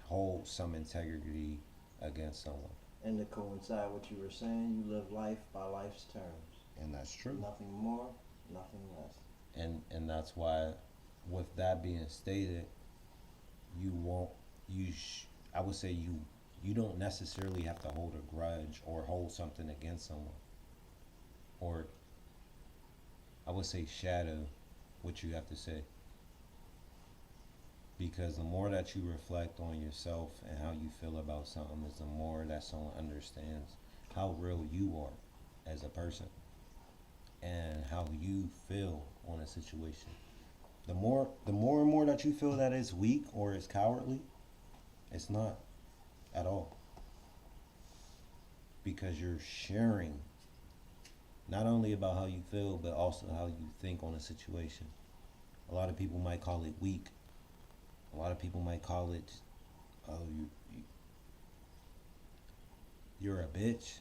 hold some integrity against someone. And to coincide what you were saying, you live life by life's terms. And that's true. Nothing more, nothing less. And that's why, with that being stated, I would say you don't necessarily have to hold a grudge or hold something against someone. Or, I would say shadow what you have to say. Because the more that you reflect on yourself and how you feel about something is the more that someone understands how real you are as a person and how you feel on a situation. The more and more that you feel that it's weak or it's cowardly, it's not at all. Because you're sharing not only about how you feel, but also how you think on a situation. A lot of people might call it weak. A lot of people might call it, oh, you're a bitch.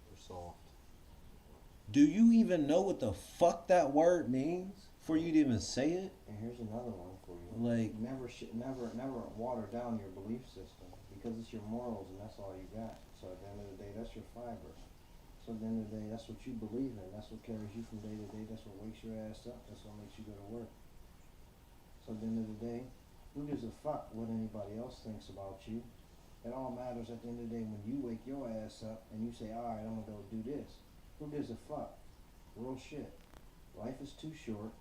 You're soft. Do you even know what the fuck that word means? for you to even say it. And here's another one for you. Like, never water down your belief system because it's your morals and that's all you got. So at the end of the day, that's your fiber. So at the end of the day, that's what you believe in. That's what carries you from day to day. That's what wakes your ass up. That's what makes you go to work. So at the end of the day, who gives a fuck what anybody else thinks about you? It all matters at the end of the day when you wake your ass up and you say, alright, I'm gonna go do this. Who gives a fuck? Real shit. Life is too short.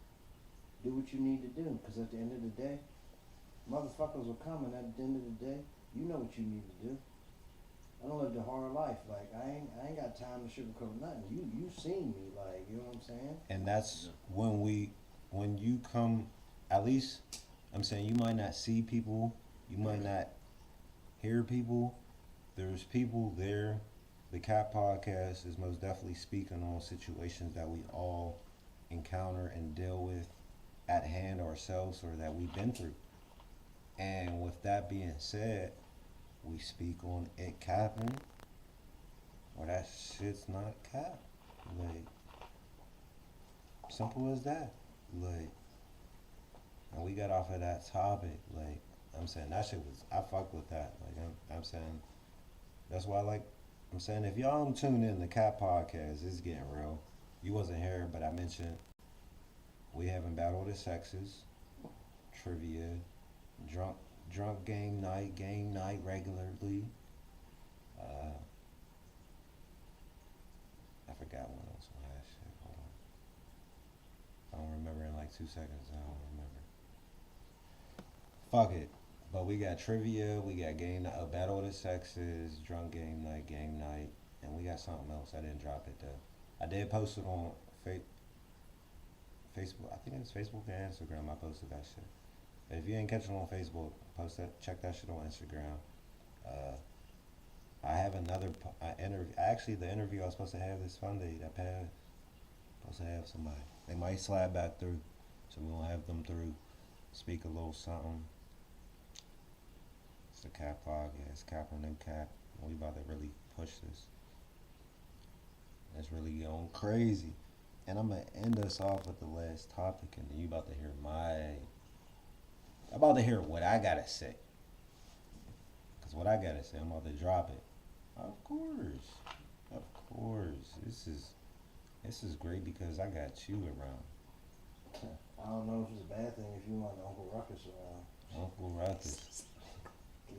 Do what you need to do, because at the end of the day, motherfuckers will come, and at the end of the day, you know what you need to do. I don't live the hard life. Like, I ain't got time to sugarcoat nothing. You seen me, like, you know what I'm saying? and that's when you come, at least, I'm saying you might not see people, you might not hear people. There's people there. The Cap Podcast is most definitely speaking on situations that we all encounter and deal with at hand ourselves or that we've been through. And with that being said, we speak on it capping or that shit's not cap. Like, simple as that. Like, and we got off of that topic. Like, I'm saying that shit was, I fuck with that. Like, I'm saying, that's why, like, I'm saying if y'all don't tune in the Cap Podcast, it's getting real. You wasn't here, but I mentioned we having Battle of the Sexes, trivia, drunk game night regularly. I forgot what else on that shit. Hold on. I don't remember in like 2 seconds. I don't remember. Fuck it. But we got trivia, we got Battle of the Sexes, drunk game night, and we got something else. I didn't drop it though. I did post it on Facebook. I think it's Facebook and Instagram. I posted that shit. But if you ain't catching it on Facebook, post that. Check that shit on Instagram. I have another interview. Actually, the interview I was supposed to have this Sunday that passed. Supposed to have somebody. They might slide back through, so we gonna have them through. Speak a little something. It's the Cap Podcast, Cap or No Cap. We about to really push this. It's really going crazy. And I'm gonna end us off with the last topic, and then you about to hear what I gotta say. Cause what I gotta say, I'm about to drop it. Of course. This is great because I got you around. I don't know if it's a bad thing if you want Uncle Ruckus around. Uncle Ruckus.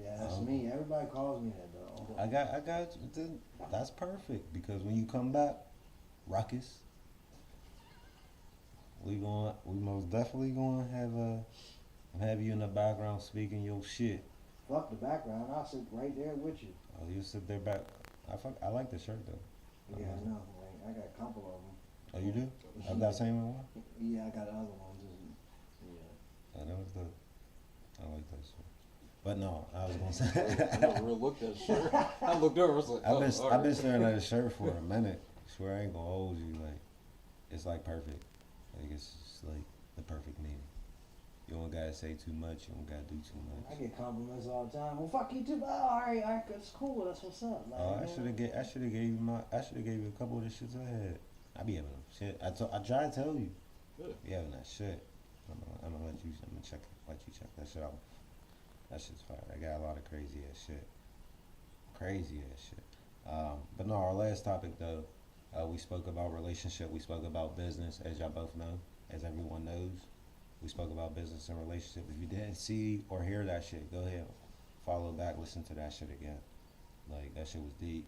Yeah, that's me. Everybody calls me that though. Uncle. I got that's perfect because when you come back, Ruckus, we most definitely gonna have you in the background speaking your shit. Fuck the background. I'll sit right there with you. Oh, you sit there back. I like the shirt though. Yeah, I know. Like, I got a couple of them. Oh, you do? I've got the same one. Yeah, I got other ones. Yeah. That was dope. I like that shit. But no, I was gonna say. I never really looked at the shirt. I looked over. I was like, I've been staring at the shirt for a minute. I swear I ain't gonna hold you. Like, it's like perfect. Like it's just like the perfect meaning. You don't gotta say too much. You don't gotta do too much. I get compliments all the time. Well, fuck you too. Oh, all right, that's cool. That's what's up. Like, I should have gave you a couple of the shits I had. I be having shit. I try to tell you. Good. Be having that shit. I'm gonna let you check that shit out. That shit's fire. I got a lot of crazy ass shit. But no, our last topic though, we spoke about relationship. We spoke about business, as y'all both know, as everyone knows. We spoke about business and relationship. If you didn't see or hear that shit, go ahead, follow back, listen to that shit again. Like, that shit was deep.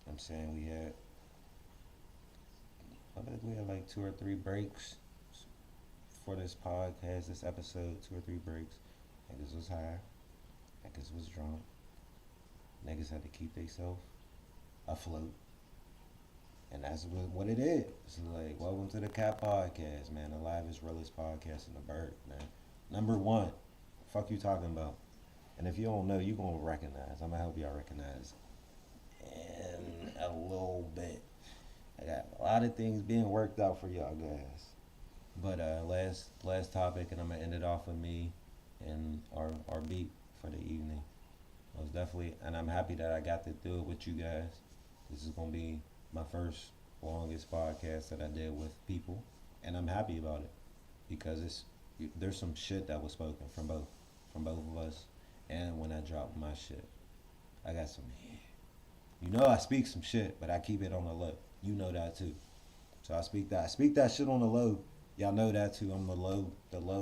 I'm saying we had like 2 or 3 breaks for this podcast, this episode, 2 or 3 breaks. Niggas was high. Niggas was drunk. Niggas had to keep themselves afloat. And that's what it is. It's like, welcome to the Cap Podcast, man. The livest, realest podcast in the bird, man. Number 1. Fuck you talking about. And if you don't know, you gonna recognize. I'm gonna help y'all recognize in a little bit. I got a lot of things being worked out for y'all guys. But last topic, and I'm gonna end it off with me and our beat for the evening. Most definitely, and I'm happy that I got to do it with you guys. This is gonna be my first longest podcast that I did with people, and I'm happy about it. because there's some shit that was spoken from both of us, and when I dropped my shit, I got some. You know I speak some shit, but I keep it on the low. You know that too. So I speak that shit on the low. Y'all know that too. I'm the low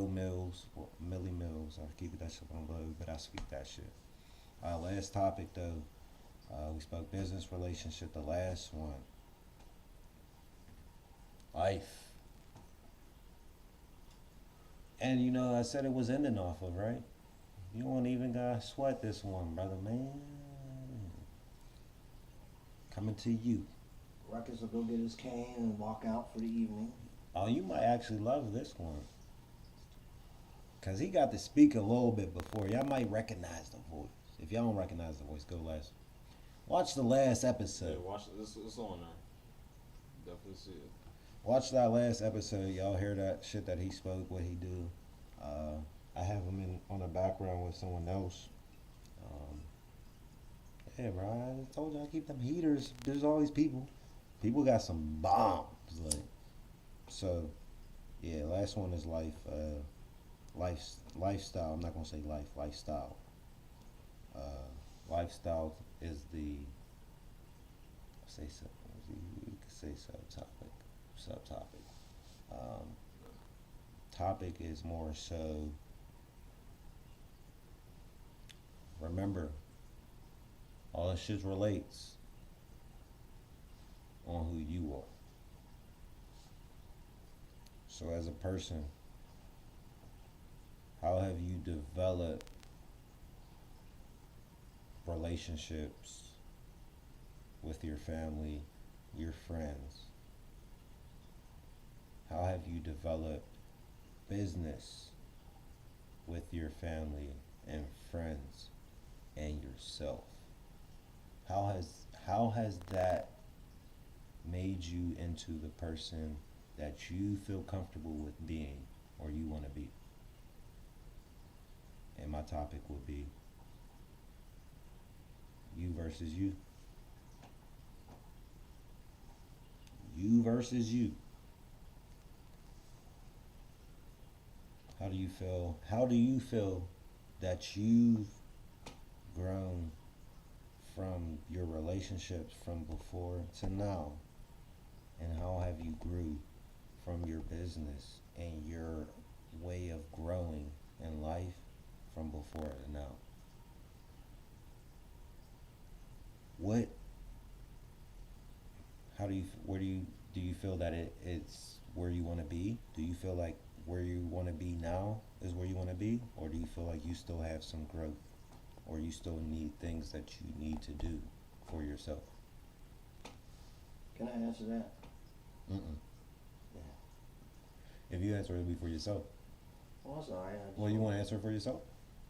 mills, milli mills. I keep that shit on the low, but I speak that shit. Last topic though, we spoke business, relationship. The last one, life. And you know, I said it was ending off of, right? You won't even gotta sweat this one, brother, man. Coming to you. Ruckus will go get his cane and walk out for the evening. Oh, you might actually love this one. Because he got to speak a little bit before. Y'all might recognize the voice. If y'all don't recognize the voice, go last. Watch the last Yeah, episode. watch this. It's on there. Definitely see it. Watch that last episode. Y'all hear that shit that he spoke, what he do. I have him on the background with someone else. Yeah, bro. I told you I keep them heaters. There's always people. People got some bombs. Like, so, yeah, last one is lifestyle. I'm not going to say lifestyle. Lifestyle is the, say something. You could say subtopic. Topic is more so, remember, all that shit relates on who you are. So as a person, how have you developed relationships with your family, your friends? How have you developed business with your family and friends and yourself? How has that made you into the person that you feel comfortable with being or you want to be? And my topic would be you versus you. You versus you. How do you feel that you've grown from your relationships from before to now? And how have you grew from your business and your way of growing in life from before to now? Do you feel that it's where you want to be? Do you feel like where you want to be now is where you want to be? Or do you feel like you still have some growth? Or you still need things that you need to do for yourself? Can I answer that? Mm-mm. Yeah. If you answer it, it'll be for yourself. Well, that's alright. Well, you want to answer it for yourself?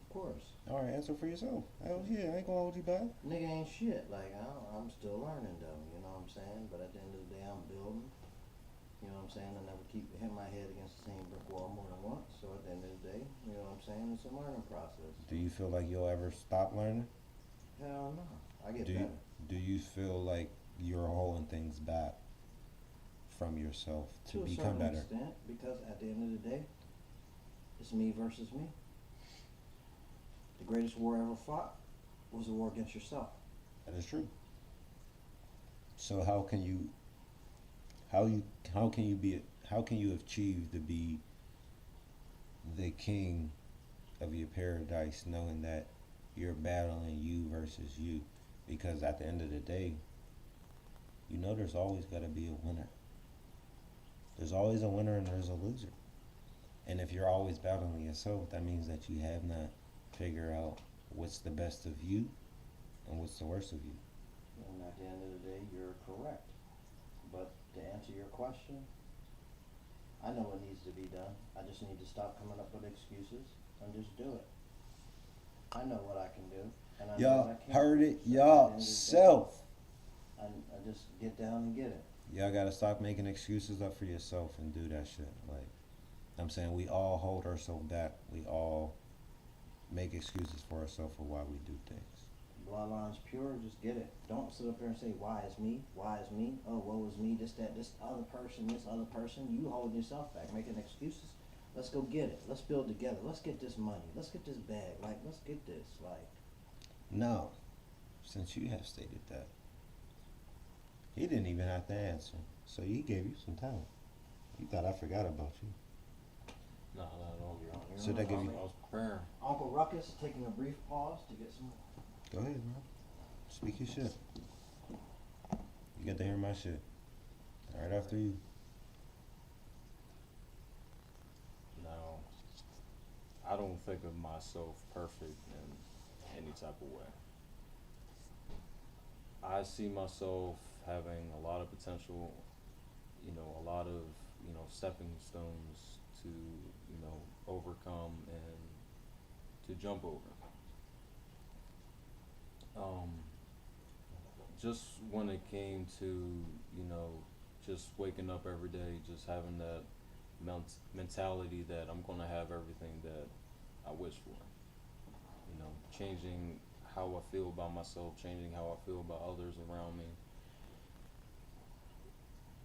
Of course. Alright, answer for yourself. Hell yeah, I ain't gonna hold you back. Nigga ain't shit. Like, I'm still learning though, you know what I'm saying? But at the end of the day, I'm building. You know what I'm saying? I never keep hitting my head against the same brick wall more than once. So at the end of the day, you know what I'm saying? It's a learning process. Do you feel like you'll ever stop learning? Hell no. I get Do better. do you feel like you're holding things back from yourself to a become certain better? extent, because at the end of the day, it's me versus me. The greatest war ever fought was a war against yourself. That is true. So how can you achieve to be the king of your paradise knowing that you're battling you versus you? Because at the end of the day, you know there's always got to be a winner. There's always a winner and there's a loser. And if you're always battling yourself, that means that you have not figured out what's the best of you and what's the worst of you. And at the end of the day, you're correct. But to answer your question, I know what needs to be done. I just need to stop coming up with excuses and just do it. I know what I can do, and I know Y'all what I can't. heard it So at the end of the day, yourself. I just get down and get it. Y'all gotta stop making excuses up for yourself and do that shit. Like, I'm saying we all hold ourselves back. We all make excuses for ourselves for why we do things. Bloodline's pure, just get it. Don't sit up here and say, why is me? Why is me? Oh, woe is me, this, that, this other person, this other person. You holding yourself back, making excuses. Let's go get it. Let's build together. Let's get this money. Let's get this bag. Like, let's get this. Like, Now, since you have stated that, he didn't even have to answer. So he gave you some time. He thought I forgot about you. No, no, Your Honor. So that give you- I was preparing. Uncle Ruckus taking a brief pause to get some. Go ahead, man. Speak your shit. You got to hear my shit. Right after you. Now, I don't think of myself perfect in any type of way. I see myself having a lot of potential, a lot of, stepping stones to, overcome and to jump over. Just when it came to, just waking up every day, just having that mentality that I'm gonna have everything that I wish for. Changing how I feel about myself, changing how I feel about others around me,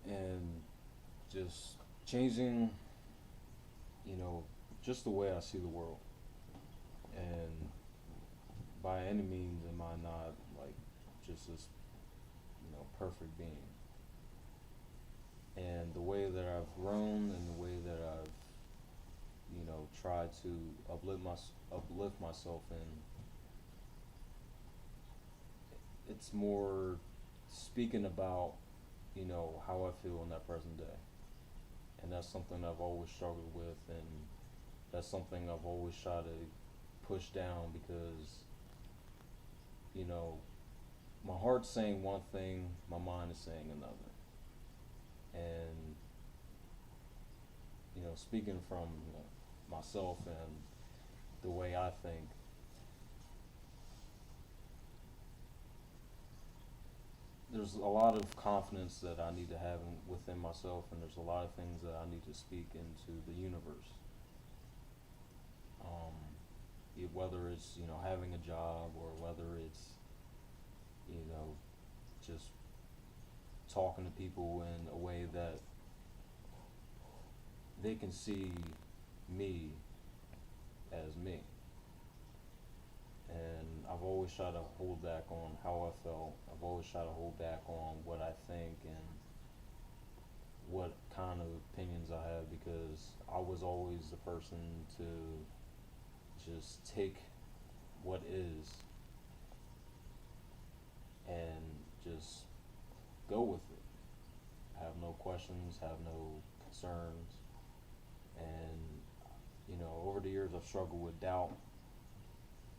and just changing, just the way I see the world. And by any means am I not like just this, perfect being. And the way that I've grown and the way that I've, tried to uplift myself in, it's more speaking about, how I feel in that present day. And that's something I've always struggled with, and that's something I've always tried to push down because, my heart's saying one thing, my mind is saying another. And, speaking from myself and the way I think, there's a lot of confidence that I need to have within myself, and there's a lot of things that I need to speak into the universe. Whether it's, having a job, or whether it's, just talking to people in a way that they can see me as me. And I've always tried to hold back on how I felt. I've always tried to hold back on what I think and what kind of opinions I have, because I was always the person to just take what is and just go with it. Have no questions, have no concerns. And, over the years I've struggled with doubt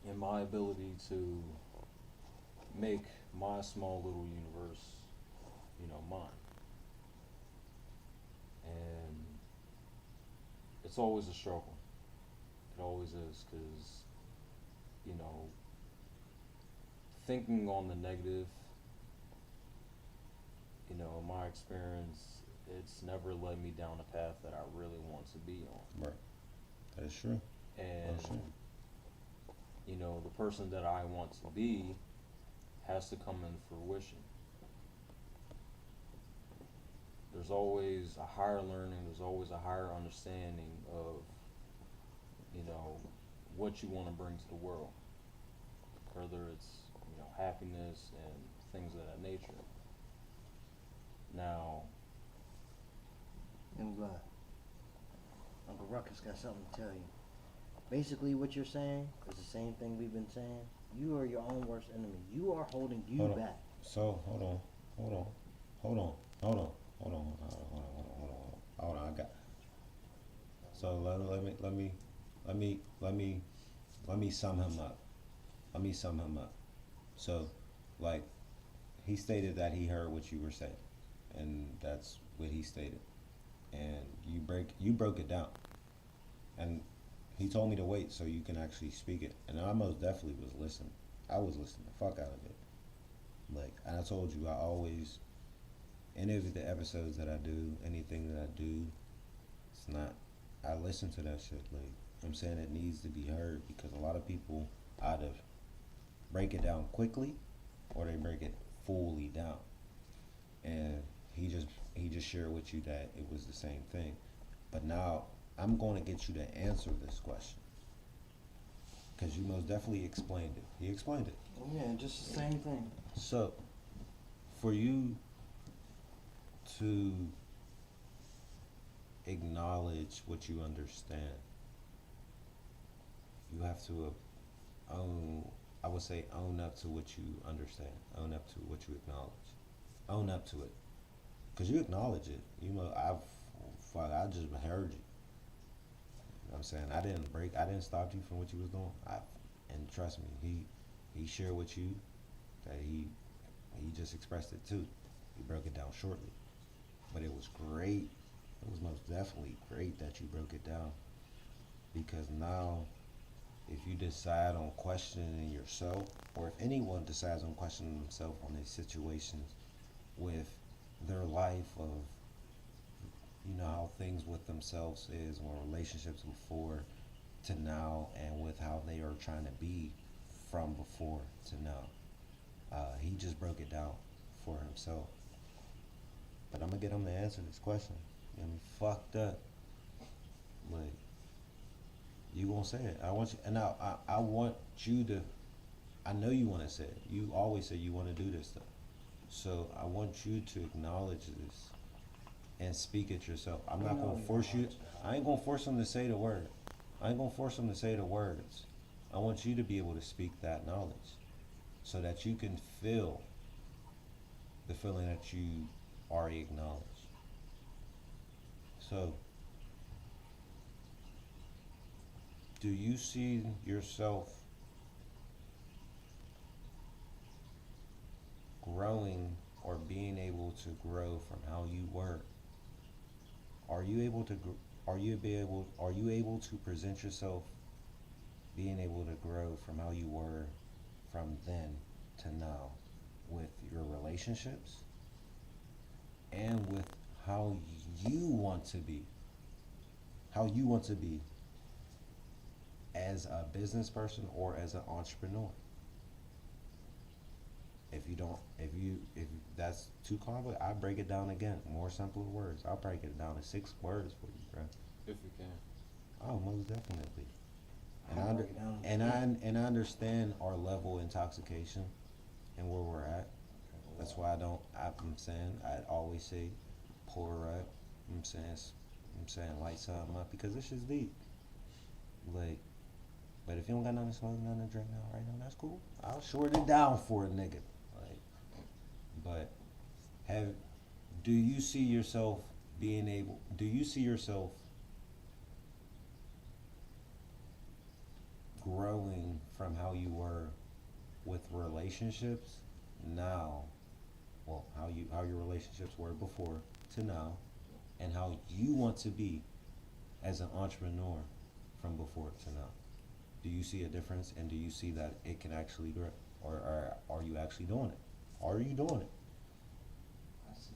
in my ability to make my small little universe, mine. And it's always a struggle. It always is, because, thinking on the negative, in my experience, it's never led me down a path that I really want to be on. Right. That is true. And, That's true. the person that I want to be has to come in fruition. There's always a higher learning, there's always a higher understanding of, what you want to bring to the world. Whether it's, happiness and things of that nature. Now, I'm glad. Uncle Ruckus got something to tell you. Basically, what you're saying is the same thing we've been saying. You are your own worst enemy. You are holding you Hold on. back. So hold on. I got. So let me sum him up. So, like, he stated that he heard what you were saying, and that's what he stated. And you broke it down, and he told me to wait so you can actually speak it, and I most definitely was listening. I was listening the fuck out of it. Like, and I told you, I always, any of the episodes that I do, anything that I do, it's not, I listen to that shit. Like, I'm saying, it needs to be heard, because a lot of people either break it down quickly or they break it fully down. And he just shared with you that it was the same thing. But now I'm going to get you to answer this question because you most definitely explained it. He explained it. Yeah, just the same thing. So, for you to acknowledge what you understand, you have to own, I would say, own up to what you understand, own up to what you acknowledge, own up to it, because you acknowledge it. You know, I just heard you. You know what I'm saying? I didn't stop you from what you was doing. And trust me, he shared with you that he just expressed it too. He broke it down shortly, but it was great. It was most definitely great that you broke it down, because now if you decide on questioning yourself, or if anyone decides on questioning themselves on these situations with their life of, you know, how things with themselves is, or relationships before to now, and with how they are trying to be from before to now. He just broke it down for himself. But I'm gonna get him to answer this question. You know, fucked up. Like, you gonna say it. I want you, and I want you to, I know you wanna say it. You always say you wanna do this stuff. So I want you to acknowledge this and speak it yourself. I'm not gonna force you. I ain't gonna force him to say the word. I ain't gonna force him to say the words. I want you to be able to speak that knowledge so that you can feel the feeling that you already acknowledge. So, do you see yourself growing or being able to grow from how you were? Are you able to are you able to present yourself being able to grow from how you were from then to now with your relationships and with how you want to be? How you want to be as a business person or as an entrepreneur. If that's too complicated, I break it down again. More simpler words. I'll break it down to 6 words for you, bro. If you can. Oh, most definitely. I'll break it down to I understand our level of intoxication and where we're at. That's why I'm saying, I always say, pour up. I'm saying light something up, because this shit's deep. Like, but if you don't got nothing to smoke, nothing to drink now, right now, that's cool. I'll short it down for a nigga. Like, but do you see yourself growing from how you were with relationships now? Well, how your relationships were before to now, and how you want to be as an entrepreneur from before to now. Do you see a difference, and do you see that it can actually grow, or are you actually doing it? Are you doing it? I see.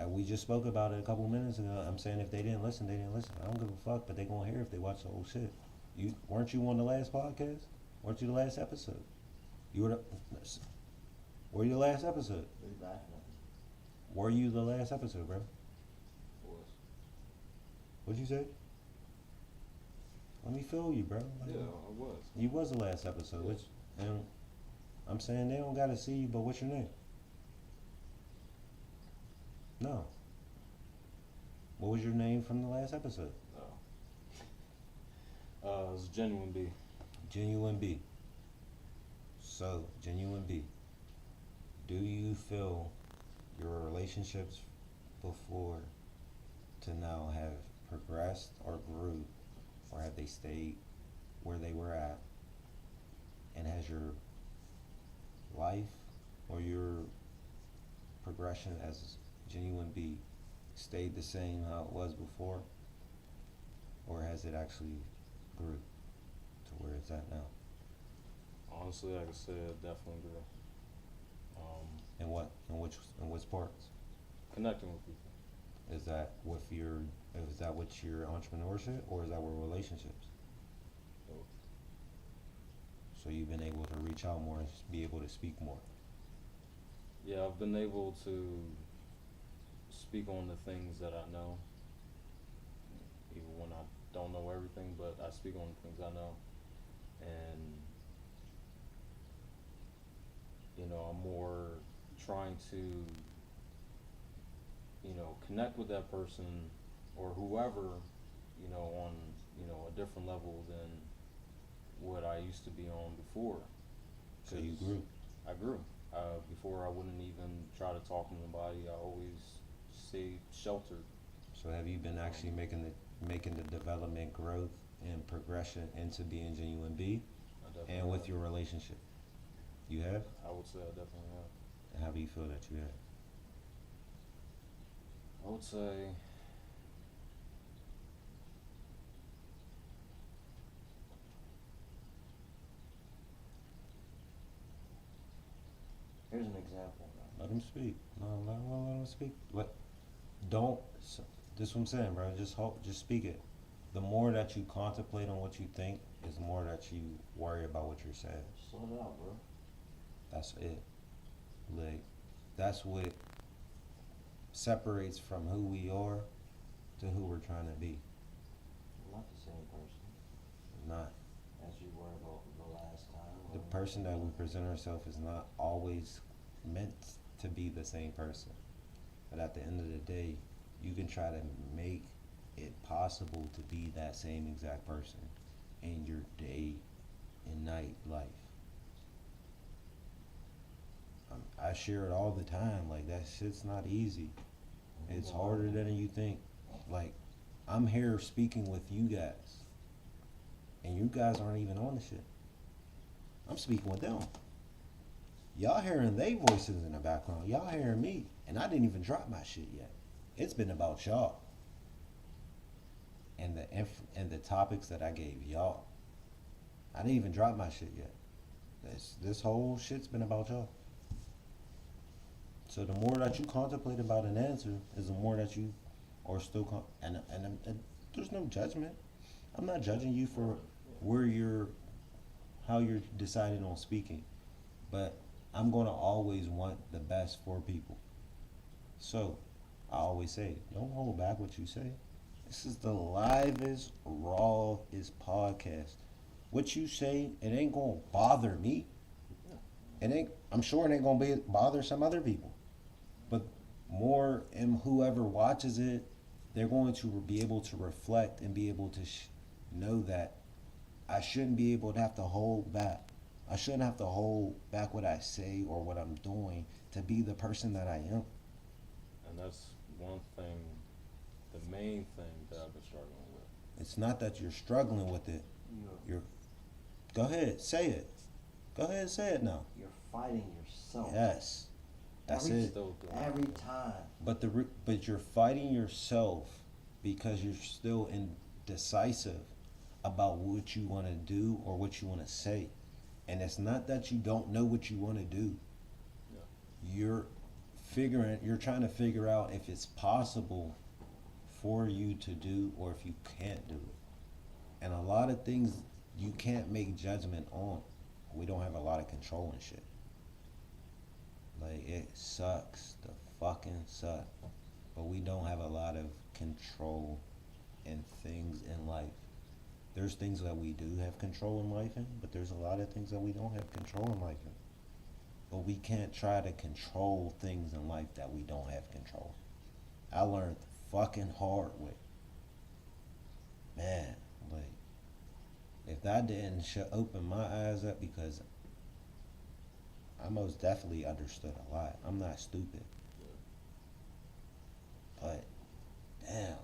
We just spoke about it a couple minutes ago. I'm saying if they didn't listen, they didn't listen. I don't give a fuck, but they gonna hear if they watch the whole shit. Weren't you on the last podcast? Weren't you the last episode? Were you the last episode? Were you the last episode, bro? Was. What'd you say? Let me feel you, bro. Yeah, I was. You was the last episode, which, and I'm saying they don't gotta see you, but what's your name? No. What was your name from the last episode? It was Genuine B. Genuine B. So, Genuine B, do you feel your relationships before to now have progressed or grew, or have they stayed where they were at? And has your life or your progression as Genuine B stayed the same how it was before? Or has it actually grew to where it's at now? Honestly, like I said, it definitely grew. In which parts? Connecting with people. Is that with your entrepreneurship, or is that with relationships? Both. So you've been able to reach out more and be able to speak more. Yeah, I've been able to speak on the things that I know even when I don't know everything, but I speak on the things I know. And, you know, I'm more trying to, you know, connect with that person or whoever, you know, on, you know, a different level than what I used to be on before. So you 'Cause grew. I grew. Before I wouldn't even try to talk to nobody. I always stayed sheltered. So have you been actually making the development, growth, and progression into being genuine B, I definitely and with have. your relationship? You have. I would say I definitely have. And how do you feel that you have? I would say Here's an example. Let him speak. No, let him speak. Don't. This is what I'm saying, bro. Just speak it. The more that you contemplate on what you think, is the more that you worry about what you're saying. Slow it out, bro. That's it. Like, that's what separates from who we are to who we're trying to be. You're not the same person Not as you were the last time. the person that we present ourselves is not always meant to be the same person. But at the end of the day, you can try to make it possible to be that same exact person in your day and night life. I share it all the time. Like, that shit's not easy. It's harder than you think. Like, I'm here speaking with you guys, and you guys aren't even on the shit. I'm speaking with them. Y'all hearing they voices in the background. Y'all hearing me, and I didn't even drop my shit yet. It's been about y'all and the topics that I gave y'all. I didn't even drop my shit yet. This whole shit's been about y'all. So the more that you contemplate about an answer, is the more that you are still and there's no judgment. I'm not judging you for how you're deciding on speaking, but I'm gonna always want the best for people. So I always say, don't hold back what you say. This is the livest, rawest podcast. What you say, it ain't gonna bother me. I'm sure it ain't gonna bother some other people. But more, and whoever watches it, they're going to be able to reflect and be able to know that I shouldn't be able to have to hold back. I shouldn't have to hold back what I say or what I'm doing to be the person that I am. And that's one thing, the main thing that I've been struggling with. It's not that you're struggling with it. Go ahead, say it. Go ahead and say it now. You're fighting yourself. Yes, that's Every- it. Still doing Every it. time. But you're fighting yourself because you're still indecisive about what you want to do or what you want to say. And it's not that you don't know what you want to do. Yeah. You're trying to figure out if it's possible for you to do or if you can't do it. And a lot of things you can't make judgment on. We don't have a lot of control and shit. Like, it sucks to fucking suck. But we don't have a lot of control in things in life. There's things that we do have control in life in, but there's a lot of things that we don't have control in life in. But we can't try to control things in life that we don't have control. I learned the fucking hard way. Man, like, if that didn't open my eyes up, because I most definitely understood a lot. I'm not stupid. But, damn.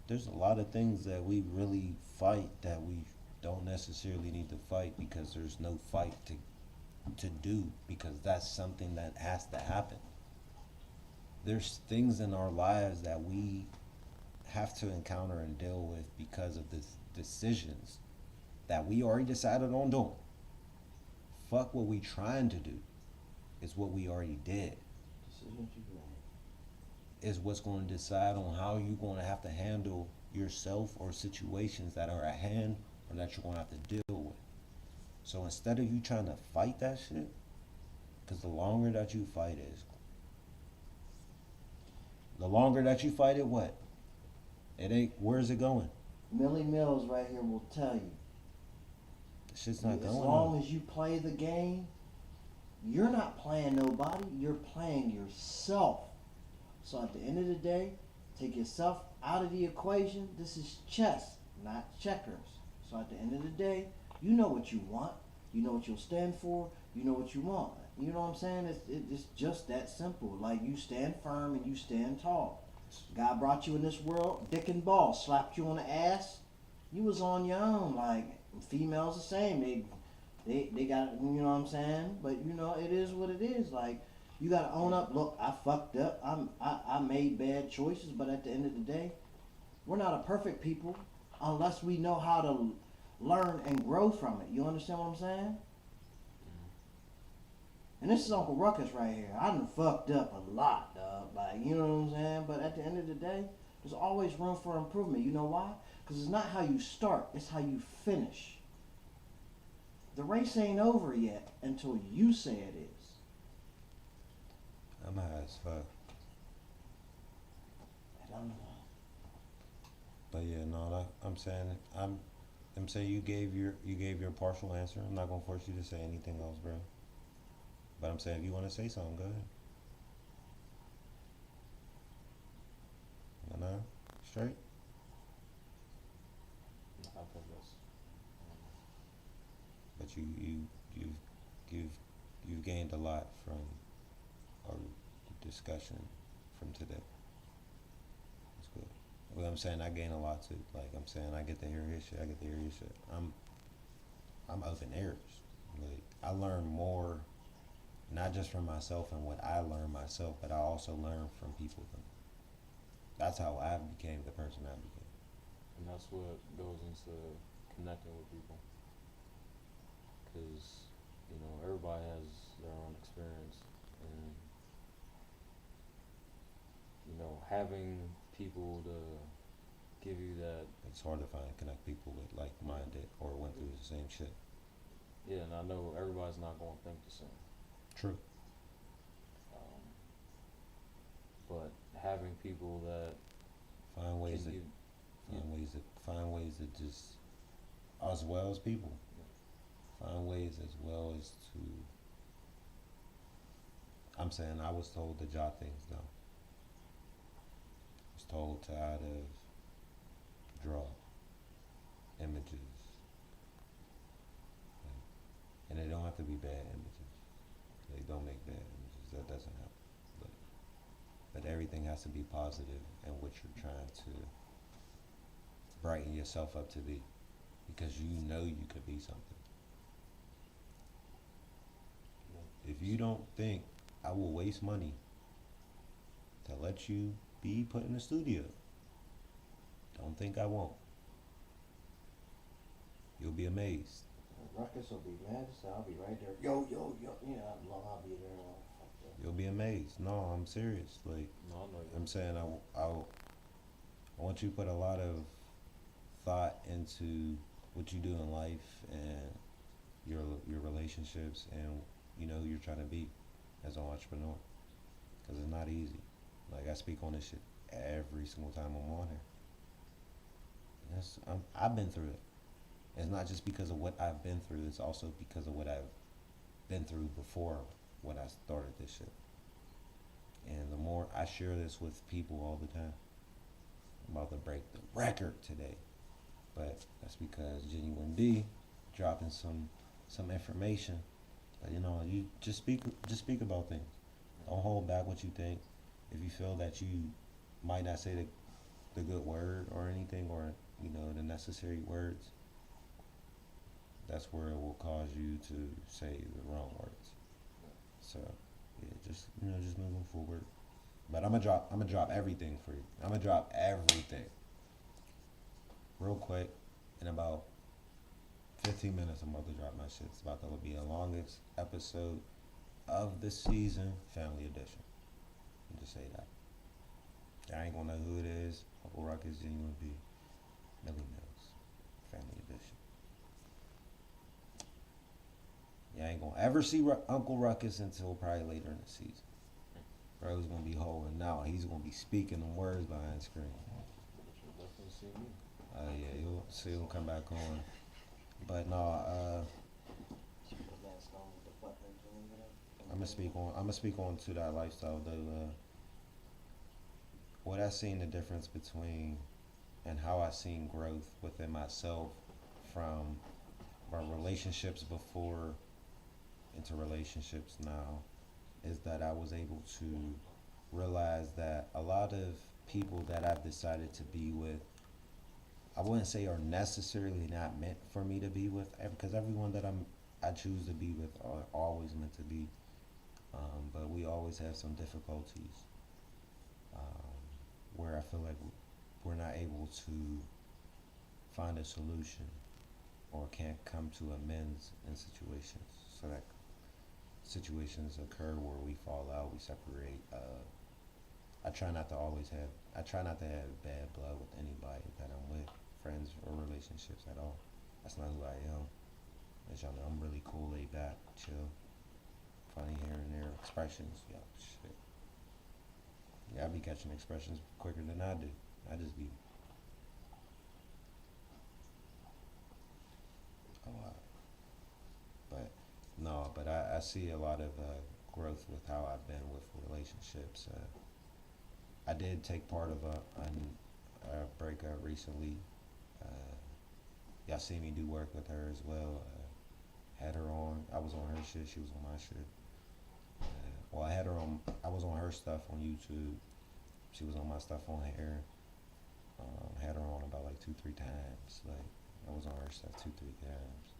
There's a lot of things that we really fight that we don't necessarily need to fight because there's no fight to do, because that's something that has to happen. There's things in our lives that we have to encounter and deal with because of the decisions that we already decided on doing. Fuck what we trying to do. It's what we already did. Decisions you made. Is what's going to decide on how you're going to have to handle yourself or situations that are at hand or that you're going to have to deal with. So instead of you trying to fight that shit, because the longer that you fight it, what? It ain't. Where's it going? Millie Mills right here will tell you. The shit's not As going. long as you play the game, you're not playing nobody. You're playing yourself. So at the end of the day, take yourself out of the equation. This is chess, not checkers. So at the end of the day, you know what you want. You know what you'll stand for. You know what you want. You know what I'm saying? It's just that simple. Like, you stand firm and you stand tall. God brought you in this world, dick and ball, slapped you on the ass. You was on your own. Like, females the same. They got, you know what I'm saying? But you know, it is what it is. Like, you gotta own up. Look, I fucked up. I made bad choices. But at the end of the day, we're not a perfect people unless we know how to learn and grow from it. You understand what I'm saying? And this is Uncle Ruckus right here. I done fucked up a lot, dog. Like, you know what I'm saying? But at the end of the day, there's always room for improvement. You know why? Because it's not how you start, it's how you finish. The race ain't over yet until you say it is. I'm high as fuck. I don't know. But yeah, no, I'm saying you gave your partial answer. I'm not gonna force you to say anything else, bro. But I'm saying if you want to say something, go ahead. No, straight. I think that's. But you've gained a lot from our discussion from today. That's good. Well, I'm saying I gain a lot too. Like, I'm saying I get to hear his shit. I get to hear your shit. I'm open ears. Like, I learn more, not just from myself and what I learn myself, but I also learn from people. That's how I became the person I became. And that's what goes into connecting with people. Because, you know, everybody has their own experience. And, you know, having people to give you that. It's hard to connect people with like-minded or went through the same shit. Yeah, and I know everybody's not going to think the same. True. But having people that Find ways to just, as well as people. Find ways as well as to. I'm saying I was told to jot things down. I was told to how to draw images, and they don't have to be bad images. They don't make bad images. That doesn't happen. But everything has to be positive in what you're trying to brighten yourself up to be, because you know you could be something. If you don't think I will waste money to let you be put in the studio, don't think I won't. You'll be amazed. Ruckus will be mad, so I'll be right there. Yo. Yeah, I'll be there. You'll be amazed. No, I'm serious. Like, no, I know you. I'm saying I want you to put a lot of thought into what you do in life and your relationships and, you know, who you're trying to be as an entrepreneur. Because it's not easy. Like, I speak on this shit every single time I'm on here. I've been through it. It's not just because of what I've been through. It's also because of what I've been through before when I started this shit. And the more I share this with people all the time, I'm about to break the record today. But that's because Genuine B dropping some information. But, you know, you just speak about things. Don't hold back what you think. If you feel that you might not say the good word or anything, or, you know, the necessary words, that's where it will cause you to say the wrong words. So, yeah, just moving forward. But I'm gonna drop everything for you. I'm gonna drop everything real quick. In about 15 minutes, I'm about to drop my shit. It's about to be the longest episode of the season, Family Edition. I'll just say that. I ain't gonna know who it is. Uncle Ruckus, Genuine B, Millie Mills, Family Edition. You ain't gonna ever see Uncle Ruckus until probably later in the season. Bro's gonna be holding out. He's gonna be speaking the words behind the screen. see you. Yeah, you'll see him come back on. But no, I'm gonna speak on to that lifestyle though. What I seen the difference between and how I seen growth within myself from my relationships before into relationships now is that I was able to realize that a lot of people that I've decided to be with, I wouldn't say are necessarily not meant for me to be with, because everyone that I choose to be with are always meant to be. But we always have some difficulties where I feel like we're not able to find a solution or can't come to amends in situations. So that situations occur where we fall out, we separate. I try not to have bad blood with anybody that I'm with, friends or relationships at all. That's not who I am. As y'all know, I'm really cool, laid back, chill, funny here and there, expressions, shit. Yeah, I be catching expressions quicker than I do. I just be, but no, but I see a lot of growth with how I've been with relationships. I did take part of a breakup recently. Y'all see me do work with her as well. Had her on. I was on her shit. She was on my shit. I was on her stuff on YouTube. She was on my stuff on here. Had her on about like 2-3 times. Like I was on her stuff 2-3 times.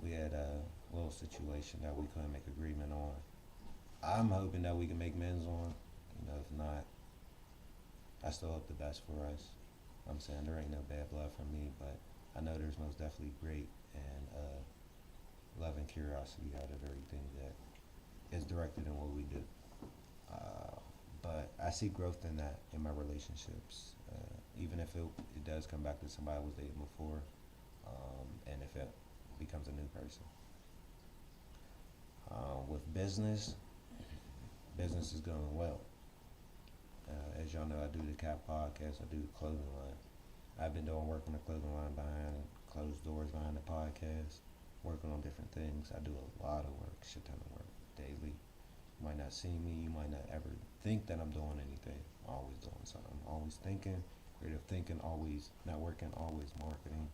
We had a little situation that we couldn't make agreement on. I'm hoping that we can make amends on. If not, I still hope the best for us. I'm saying there ain't no bad blood from me, but I know there's most definitely great and love and curiosity out of everything that is directed in what we do. But I see growth in that in my relationships, even if it does come back to somebody I was dating before, and if it becomes a new person. With business is going well. As y'all know, I do the TheCapPodcast. I do the clothing line. I've been doing work on the clothing line behind closed doors behind the podcast, working on different things. I do a lot of work, shit ton of work daily. You might not see me. You might not ever think that I'm doing anything. I'm always doing something. I'm always thinking, creative thinking, always networking, always marketing.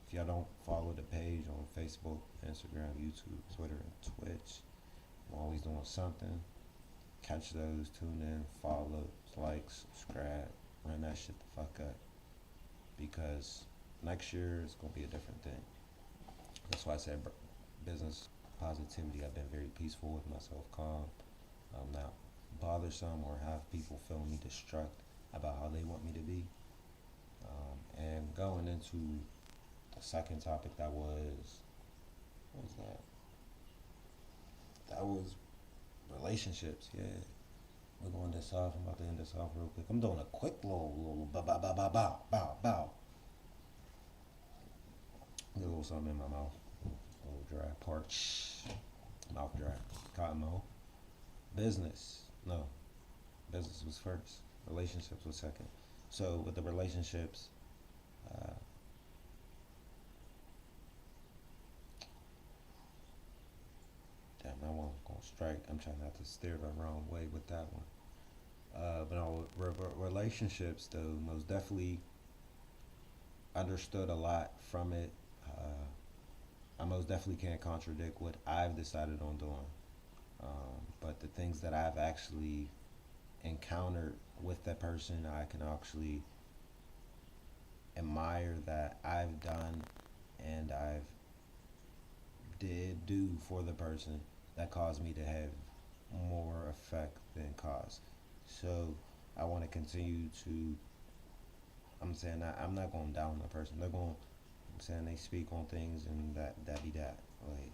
If y'all don't follow the page on Facebook, Instagram, YouTube, Twitter, and Twitch, I'm always doing something. Catch those, tune in, follow, like, subscribe, run that shit the fuck up. Because next year is going to be a different thing. That's why I said business positivity. I've been very peaceful with myself, calm. I'm not bothersome or have people feeling me destruct about how they want me to be. And going into the second topic what was that? That was relationships, yeah. We're going this off. I'm about to end this off real quick. I'm doing a quick little bow. Get a little something in my mouth. A little dry, parched, mouth dry. Cotton mouth. Business was first. Relationships was second. So with the relationships, damn, that one gonna strike. I'm trying not to steer the wrong way with that one. But no, relationships though, most definitely understood a lot from it. I most definitely can't contradict what I've decided on doing. But the things that I've actually encountered with that person, I can actually admire that I've done and I've did do for the person that caused me to have more effect than cause. So I want to continue to. I'm saying I'm not going down the person. I'm saying they speak on things and that be that. Like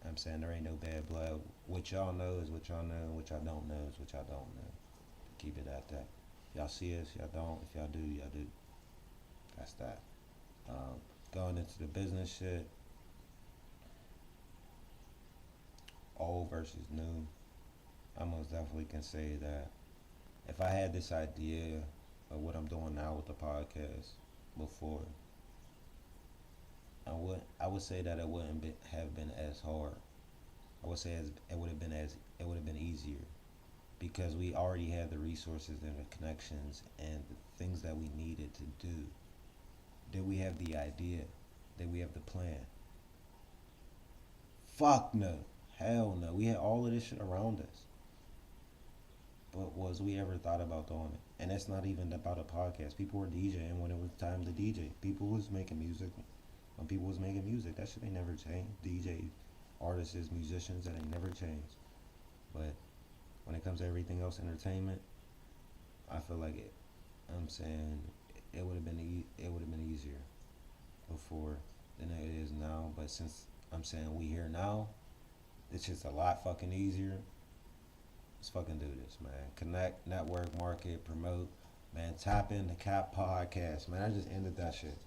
I'm saying there ain't no bad blood. What y'all know is what y'all know, and what y'all don't know is what y'all don't know. Keep it at that. Y'all see us, y'all don't. If y'all do, y'all do. That's that. Going into the business shit, old versus new, I most definitely can say that if I had this idea of what I'm doing now with the podcast before, I would say that it wouldn't have been as hard. I would say it would have been easier because we already had the resources and the connections and the things that we needed to do. Did we have the idea? Did we have the plan? Fuck no. Hell no. We had all of this shit around us. But was we ever thought about doing it? And it's not even about a podcast. People were DJing when it was time to DJ. People was making music when people was making music. That shit ain't never changed. DJs, artists, musicians, that ain't never changed. But when it comes to everything else, entertainment, I feel like it. I'm saying it would have been easier before than it is now. But since I'm saying we here now, it's just a lot fucking easier. Let's fucking do this, man. Connect, network, market, promote. Man, tap in the TheCapPodcast. Man, I just ended that shit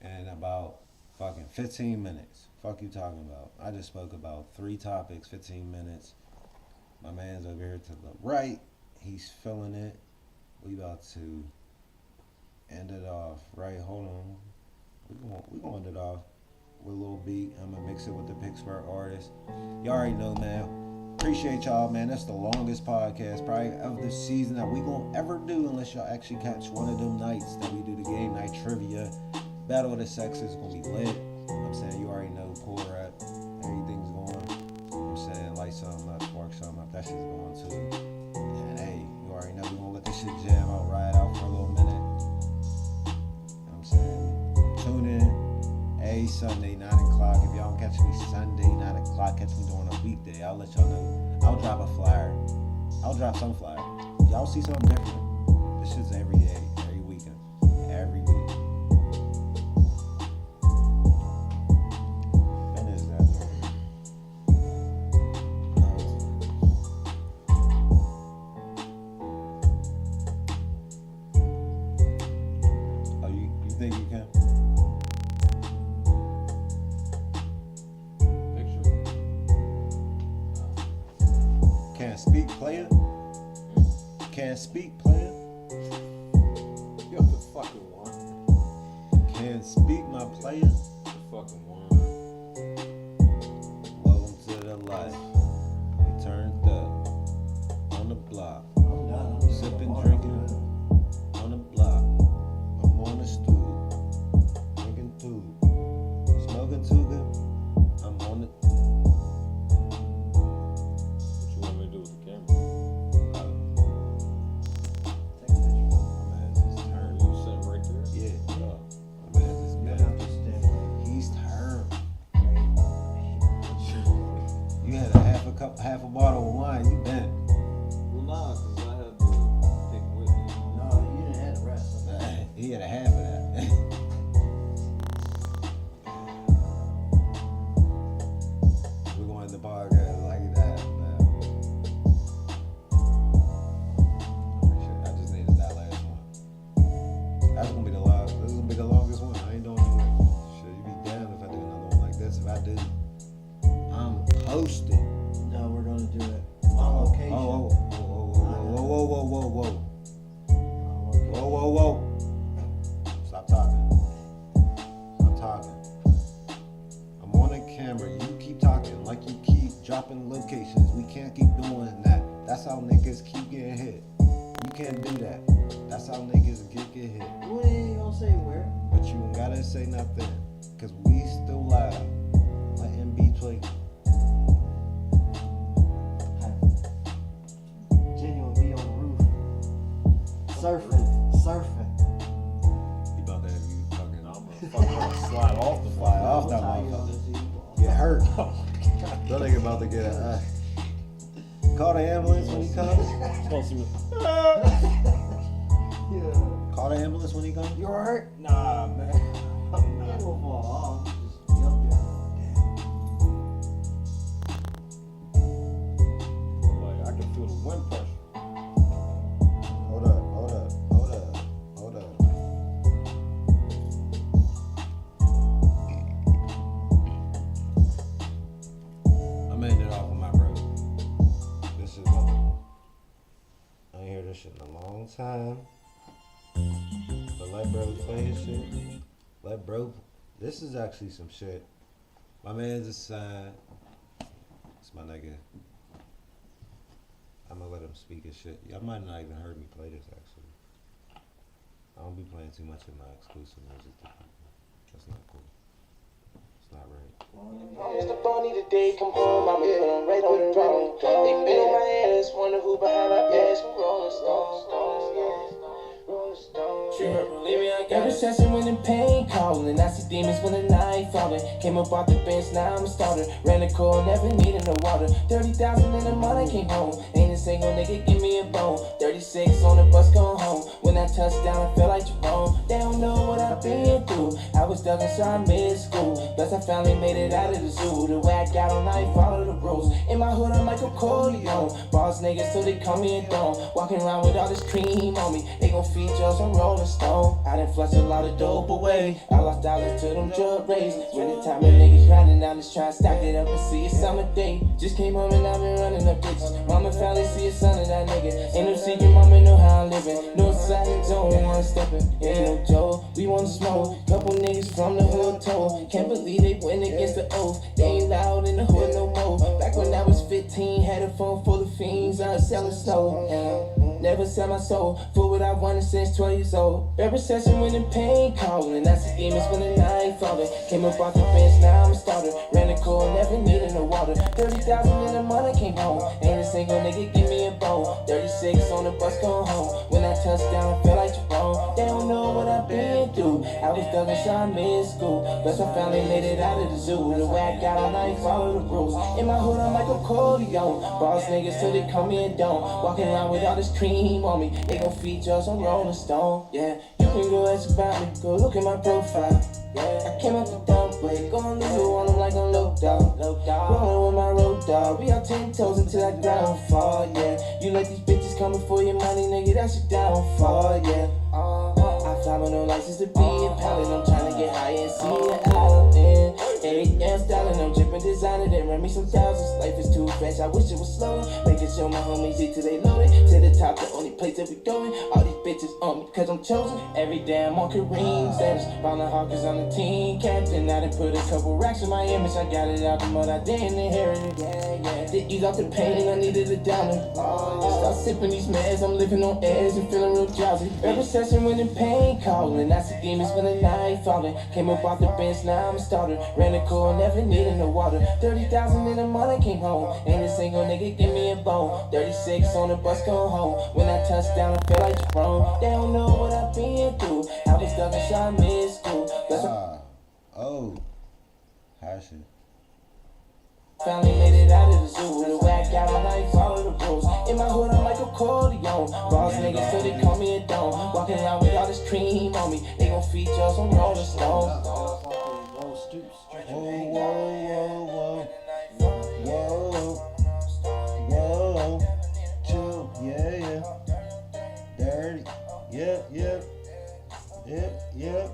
in about fucking 15 minutes. Fuck you talking about? I just spoke about 3 topics, 15 minutes. My man's over here to the right. He's feeling it. We about to end it off, right? Hold on. We gonna end it off with a little beat. I'm gonna mix it with the Pittsburgh artist. You already know, man. Appreciate y'all, man. That's the longest podcast probably of the season that we gonna ever do, unless y'all actually catch one of them nights that we do the game night trivia. Battle of the Sexes gonna be lit. I'm saying you already know, pull up, everything's going. I'm saying light something up, spark something up. That shit's going too. And hey, you already know we gonna let this shit jam out, ride out for a little minute. You know what I'm saying? Tune in. Hey, Sunday, 9 o'clock. If y'all don't catch me Sunday, 9 o'clock, catch me during a weekday. I'll let y'all know. I'll drop a flyer. I'll drop some flyer. Y'all see something different. This shit's every day, every weekend, every week. Finish that joint. Oh, you think you can? Can't speak, player. Can't speak, player. You're the fucking one. Can't speak, my player. The fucking one. Welcome to the life. We turned up on the block. I'm done. I'm Sipping, done. drinking on the block. I'm on the stool. Drinking too. Smoking too good. I'm on the. What you want me to do with the camera? Take a picture. My man just Are turned. you sitting right there? Yeah. Oh. My man just Yeah, been. I'm just standing He's turned. right. You had half a bottle of wine. You bent. Well, nah, because I had to take it with me. No, you didn't have the rest. He had a half of that. We're going to the podcast like that, man. I just needed that last one. That's gonna be the last. This is gonna be the longest one. I ain't doing no. Shit, you be damned if I do another one like this. If I do, I'm hosting. No, we're gonna do it on location. Whoa. Stop talking. I'm on the camera. You keep talking like you keep dropping locations. We can't keep doing that. That's how niggas keep getting hit. You can't do that. That's how niggas get hit. We ain't gonna say where. But you ain't gotta say nothing. Cause we still live. Let MB play. Genuine be on the roof. Surfing. You about to have you fucking I'm gonna slide off the fly off that Tie you motherfucker. on the seat. Get hurt. That nigga about to get call the ambulance when he comes. Supposed to be. Yeah. Call the ambulance when he comes. You alright? Nah, man. I'm You not. will fall off. Just be up there. Like, I can feel the wind pressure. Hold up. I'm ending it off with my brother. This is I ain't heard this shit in a long time. let bro play his shit. Let bro. This is actually some shit. My man's a sign. It's my nigga. I'm gonna let him speak his shit. Y'all might not even heard me play this actually. I don't be playing too much of my exclusive music to people. That's not cool. It's not right. Mr. Bonnie, the day come home, I'ma put on right on the wrong. They been on my ass, wonder who behind my ass. Rolling Stones, Rolling Stones. Every session when in pain calling, I see demons when the night falling. Came up off the bench, now I'm a starter. Ran the cold, never needed no water. 30,000 in the money came home. Ain't a single nigga give me a bone. 36 on the bus going home. When I touched down, I felt like Jerome. They don't know what I've been through. I was stuck so I missed school. Plus I finally made it out of the zoo. The way I got on, I ain't follow the rules. In my hood, I'm like a Corleone. Boss niggas, so they call me a dome. Walking around with all this cream on me. They gon' feature us on Rolling Stone. I done flushed a lot of dope away. I lost dollars to them drug rates. When the time of niggas grinding, now let's try and stack it up and see a summer day. Just came home and I've been running up ditches. Mama finally see a son of that nigga. Ain't no secret, mama know how I'm living. No side zone, one stepping. Ain't no Joe, we wanna smoke. Couple niggas from the hood told. Can't believe they went against the oath. They ain't loud in the hood no more. Back when I was 15, had a phone full of fiends. I was selling snow. Never sell my soul for what I wanted since 12 years old. Every session when in pain calling, I see demons when the night falling. Came up off the bench, now I'm a starter. Ran the cold, never needed no water. 30,000 in the money came home. Ain't a single nigga give me a bone. 36 on the bus going home. When I touched down, I felt like Jerome. They don't know what I've been through. I was stuck so I missed school. Plus I finally made it out of the zoo. The way I got on, I ain't follow the rules. In my hood, I'm like a Corleone. Boss niggas, so they call me a dome. Walking around with all this cream on me. They gon' feature us on Rolling Stone. Yeah, you can go ask about me. Go look at my profile. Yeah, I came out the dump way. Going little on them like I'm low dog. Rolling with my road dog. We all 10 toes until I downfall. Yeah, you let these bitches come before your money, nigga. That's your downfall. Yeah. I fly with no license to be impounded. I'm tryna get high and see the island. AM styling, I'm dripping designer. They run me some thousands. Life is too fast, I wish it was slower. Making sure my homies eat till they loaded. To the top, the only place that we going. All these bitches on me, cause I'm chosen. Every day I'm on Kareem status. Ballin' Hawkers on the team captain. I done put a couple racks in my image. I got it out the mud, I didn't inherit it. Yeah. To ease off the pain, I needed a downer. Start sipping these meds, I'm living on edge and feeling real drowsy. Every session when in pain calling, I see demons when the night falling. Came up off the bench, now I'm a starter. Ran the cold, never needed no water. 30,000 in the money came home. Ain't a single nigga give me a bone. 36 on the bus going home. When I touched down, I felt like Jerome. They don't know what I've been through. I was stuck in so I missed school. High shit. Finally made it out of the zoo. The way I got on, I ain't follow the rules. In my hood, I'm like a Corleone. Boss niggas, so they call me a dome. Walking around with all this cream on me. They gon' feature us on Rolling Stone. Whoa, chill, yeah, dirty, yeah.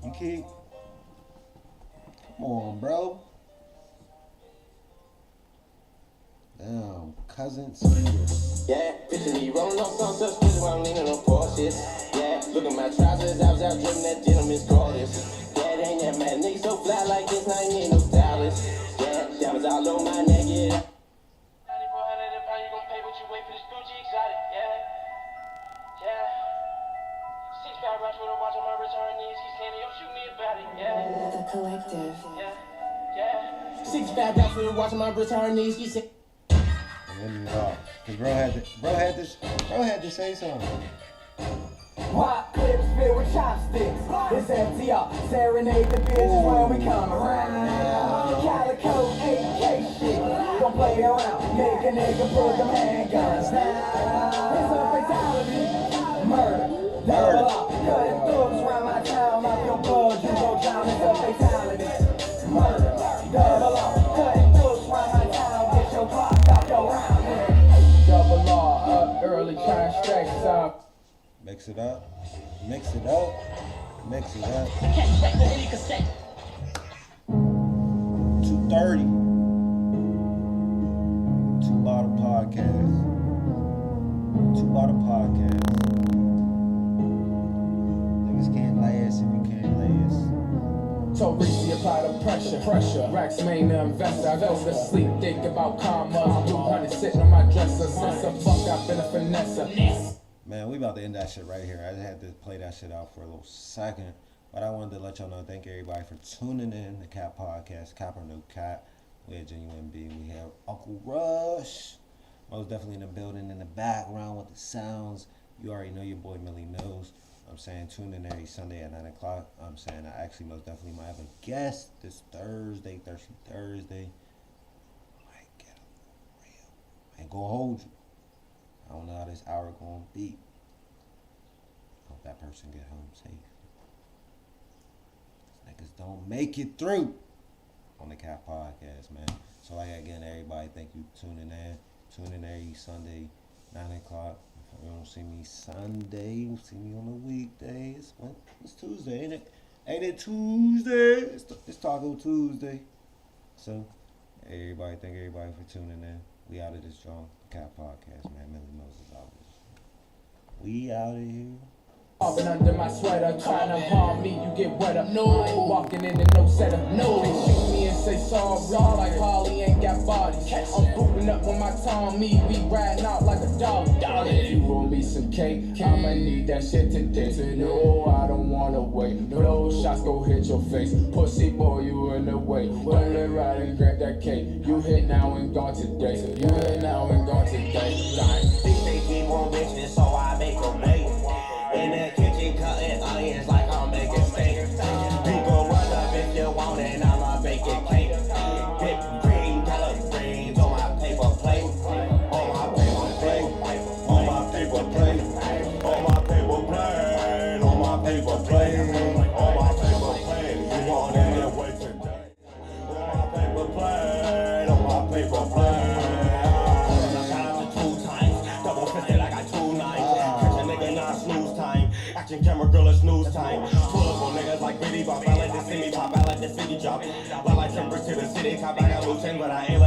You keep, come on, bro. Damn, cousin Skeeter. Yeah, picture me rolling on some such bitch while I'm leaning on Porsches. Yeah, look at my trousers, I was out dripping that gentleman's gorgeous. Yeah, they ain't that mad nigga so fly like this, now I ain't need no stylist. Yeah, diamonds all on my neck, yeah. 9400 a pound, you gon' pay what you wait for this Gucci exotic, yeah. 6 pound rush with a watch on my wrist, her knees, keep saying, yo, shoot me about it, yeah. The Collective. Yeah. 6 pound rush with a watch on my wrist, her knees, keep saying. Cause bro had to say something. Pop clips filled with chopsticks. It's FTR. Serenade the bitches when we come around. Calico AK shit. Don't play around. Make a nigga put them handguns down. It's a fatality. Murder. Double up. Cutting thugs around my town. Off your blood, you go down. It's a fatality. Murder. Double up. Cutting thugs around my town. Get your block out your round. Double law up early. Try and stretch some. Mix it up. 230. Two Bottle Podcast. Nigga apply the pressure. Racks main investor. I go to sleep, think about karma. 200 sitting on my dresser. Since a fuck, I've been a finesser. Man, we about to end that shit right here. I just had to play that shit out for a little second. But I wanted to let y'all know, thank everybody for tuning in. The Cap Podcast, Cap or No Cap. We had Genuine B. We have Uncle Rush. Most definitely in the building in the background with the sounds. You already know your boy Millie knows. I'm saying tune in every Sunday at 9 o'clock. I'm saying I actually most definitely might have a guest this Thursday. Might get a little real. I ain't gonna hold you. I don't know how this hour gonna be. Hope that person get home safe. These niggas don't make it through on the Cap Podcast, man. So like again, everybody, thank you for tuning in. Tune in every Sunday, 9 o'clock. If you don't see me Sunday, you see me on the weekdays. It's Tuesday, ain't it? Ain't it Tuesday? It's Taco Tuesday. So, everybody, thank everybody for tuning in. We out of this joint. Cap Podcast, man. Millie Moses out of this. We out of here. Carving under my sweater, trying to harm me, you get wetter. No, I ain't walking into no setup. No, they shoot me and say sorry, like Harley ain't got bodies. I'm booting up with my Tommy, we riding out like a dog. If you roll me some cake, I'ma need that shit today. No, I don't wanna wait. No, those shots go hit your face. Pussy boy, you in the way. Don't let right and grab that cake. You hit now and gone today. You hit now and gone today. Think they keep on bitching, so I make them wait. In the kitchen, cutting onions like I'm making steak. You go run up if you want it, I'ma bake it cake. Whipped cream, collard greens on my paper plate. On my paper plate. On my paper plate. On my paper plate. On my paper plate. On my paper plate. You want it that way today. On my paper plate. On my paper plate. I got up to 2 times. Double fisted, I got 2 knives. Catch a nigga, not snooze time. Action camera girl, it's news time. Pull up on niggas like Biddy Bop. I like to see me pop, I like to see me drop. I like tempers to the city, cop, I got loose in, but I ain't like